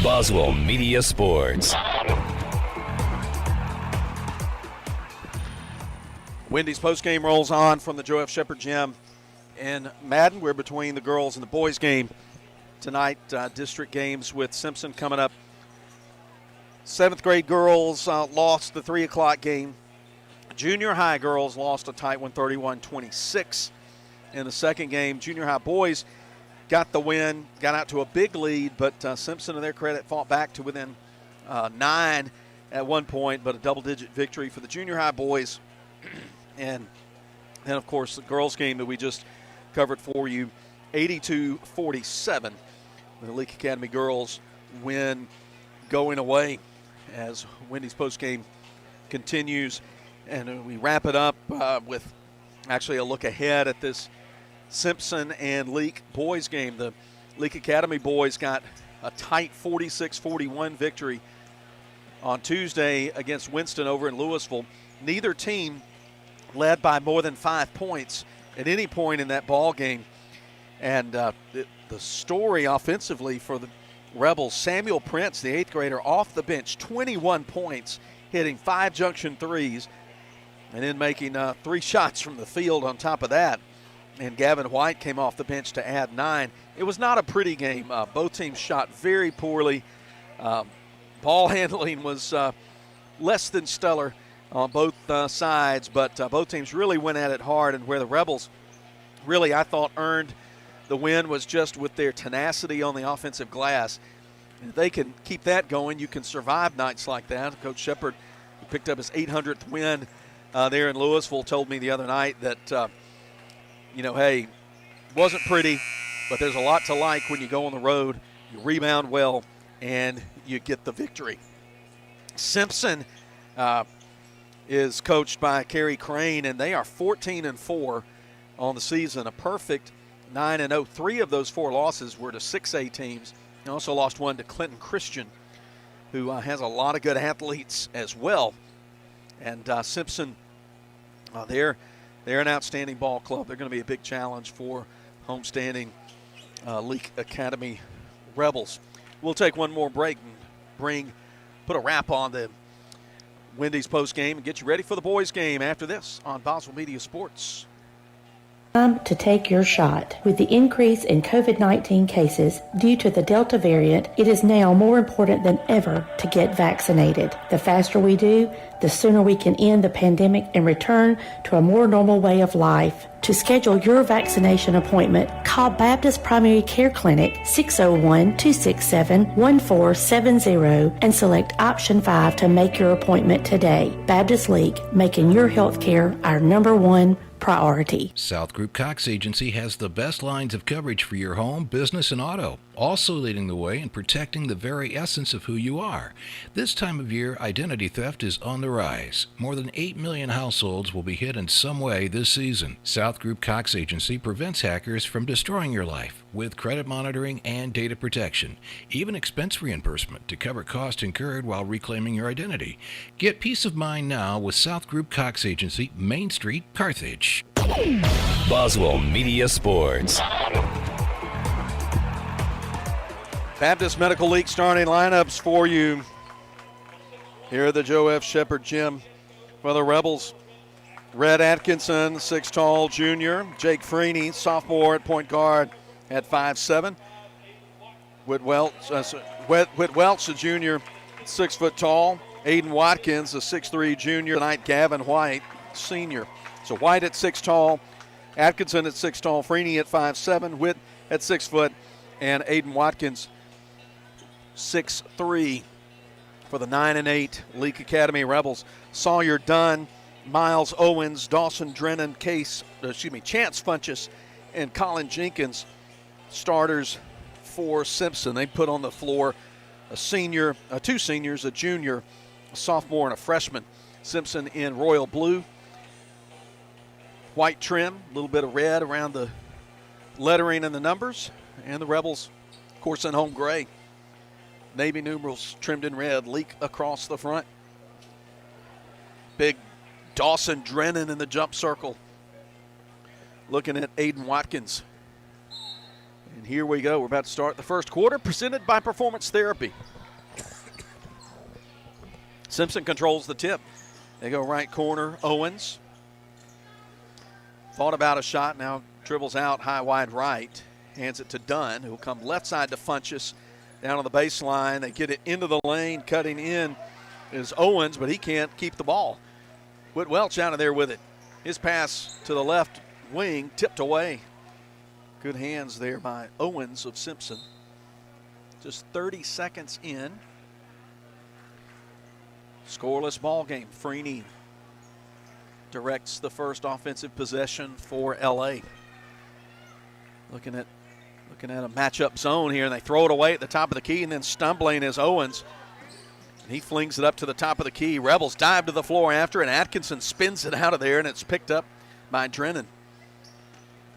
Boswell Media Sports. Wendy's postgame rolls on from the Joe F. Shepherd Gym in Madden. We're between the girls and the boys game tonight. District games with Simpson coming up. 7th grade girls lost the 3 o'clock game. Junior high girls lost a tight one, 31-26. In the second game, junior high boys got the win, got out to a big lead, but Simpson, to their credit, fought back to within 9 at one point, but a double-digit victory for the junior high boys. And then, of course, the girls' game that we just covered for you, 82-47. The Leake Academy girls win going away as Wendy's postgame continues. And we wrap it up with actually a look ahead at this Simpson and Leake boys game. The Leake Academy boys got a tight 46-41 victory on Tuesday against Winston over in Louisville. Neither team led by more than 5 points at any point in that ball game. And the story offensively for the Rebels, Samuel Prince, the 8th grader, off the bench, 21 points, hitting 5 junction threes, and then making 3 shots from the field on top of that. And Gavin White came off the bench to add 9. It was not a pretty game. Both teams shot very poorly. Ball handling was less than stellar on both sides, but both teams really went at it hard. And where the Rebels really, I thought, earned the win was just with their tenacity on the offensive glass. If they can keep that going, you can survive nights like that. Coach Shepherd, who picked up his 800th win there in Louisville, told me the other night that hey, wasn't pretty, but there's a lot to like when you go on the road, you rebound well, and you get the victory. Simpson is coached by Kerry Crane, and they are 14-4 on the season, a perfect 9-0. 3 of those 4 losses were to 6A teams. They also lost one to Clinton Christian, who has a lot of good athletes as well. And Simpson, they're an outstanding ball club. They're going to be a big challenge for homestanding Leake Academy Rebels. We'll take one more break and put a wrap on the Wendy's post game and get you ready for the boys game after this on Boswell Media Sports. Time to take your shot. With the increase in COVID-19 cases due to the Delta variant, it is now more important than ever to get vaccinated. The faster we do, the sooner we can end the pandemic and return to a more normal way of life. To schedule your vaccination appointment, call Baptist Primary Care Clinic 601-267-1470 and select option 5 to make your appointment today. Baptist League, making your health care our #1 priority. South Group Cox Agency has the best lines of coverage for your home, business, and auto, also leading the way in protecting the very essence of who you are. This time of year, identity theft is on the rise. More than 8 million households will be hit in some way this season. South Group Cox Agency prevents hackers from destroying your life with credit monitoring and data protection, even expense reimbursement to cover costs incurred while reclaiming your identity. Get peace of mind now with South Group Cox Agency, Main Street, Carthage. Boswell Media Sports. Baptist Medical League starting lineups for you. Here at the Joe F. Shepherd Gym for the Rebels. Red Atkinson, 6 tall junior. Jake Freeney, sophomore at point guard at 5'7". Whit Welch, a junior, 6 foot tall. Aiden Watkins, a 6'3" junior. Tonight, Gavin White, senior. So White at 6 tall, Atkinson at 6 tall, Freeney at 5'7", Whit at 6 foot, and Aiden Watkins 6'3" for the 9-8 Leake Academy Rebels. Sawyer Dunn, Miles Owens, Dawson Drennan, Chance Funchess, and Colin Jenkins, starters for Simpson. They put on the floor a senior, 2 seniors, a junior, a sophomore, and a freshman. Simpson in royal blue. White trim, a little bit of red around the lettering and the numbers. And the Rebels, of course, in home gray. Navy numerals trimmed in red, Leak across the front. Big Dawson Drennan in the jump circle. Looking at Aiden Watkins. And here we go. We're about to start the first quarter, presented by Performance Therapy. Simpson controls the tip. They go right corner, Owens. Thought about a shot, now dribbles out high, wide right. Hands it to Dunn, who'll come left side to Funchess. Down on the baseline, they get it into the lane. Cutting in is Owens, but he can't keep the ball. Whit Welch out of there with it. His pass to the left wing, tipped away. Good hands there by Owens of Simpson. Just 30 seconds in. Scoreless ball game. Freeney directs the first offensive possession for LA. Looking at a matchup zone here, and they throw it away at the top of the key, and then stumbling is Owens. And he flings it up to the top of the key. Rebels dive to the floor after, and Atkinson spins it out of there, and it's picked up by Drennan.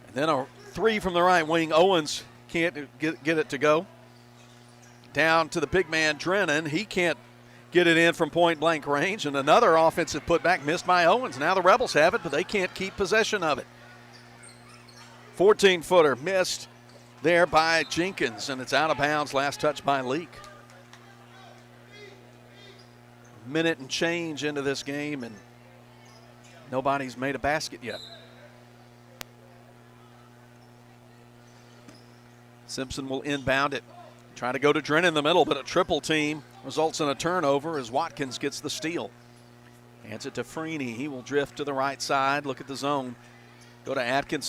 And then a 3 from the right wing. Owens can't get it to go. Down to the big man, Drennan. He can't get it in from point-blank range, and another offensive putback missed by Owens. Now the Rebels have it, but they can't keep possession of it. 14-footer missed there by Jenkins, and it's out of bounds. Last touch by Leake. Minute and change into this game, and nobody's made a basket yet. Simpson will inbound it. Try to go to Drennan in the middle, but a triple team results in a turnover as Watkins gets the steal. Hands it to Freeney. He will drift to the right side. Look at the zone. Go to Atkinson.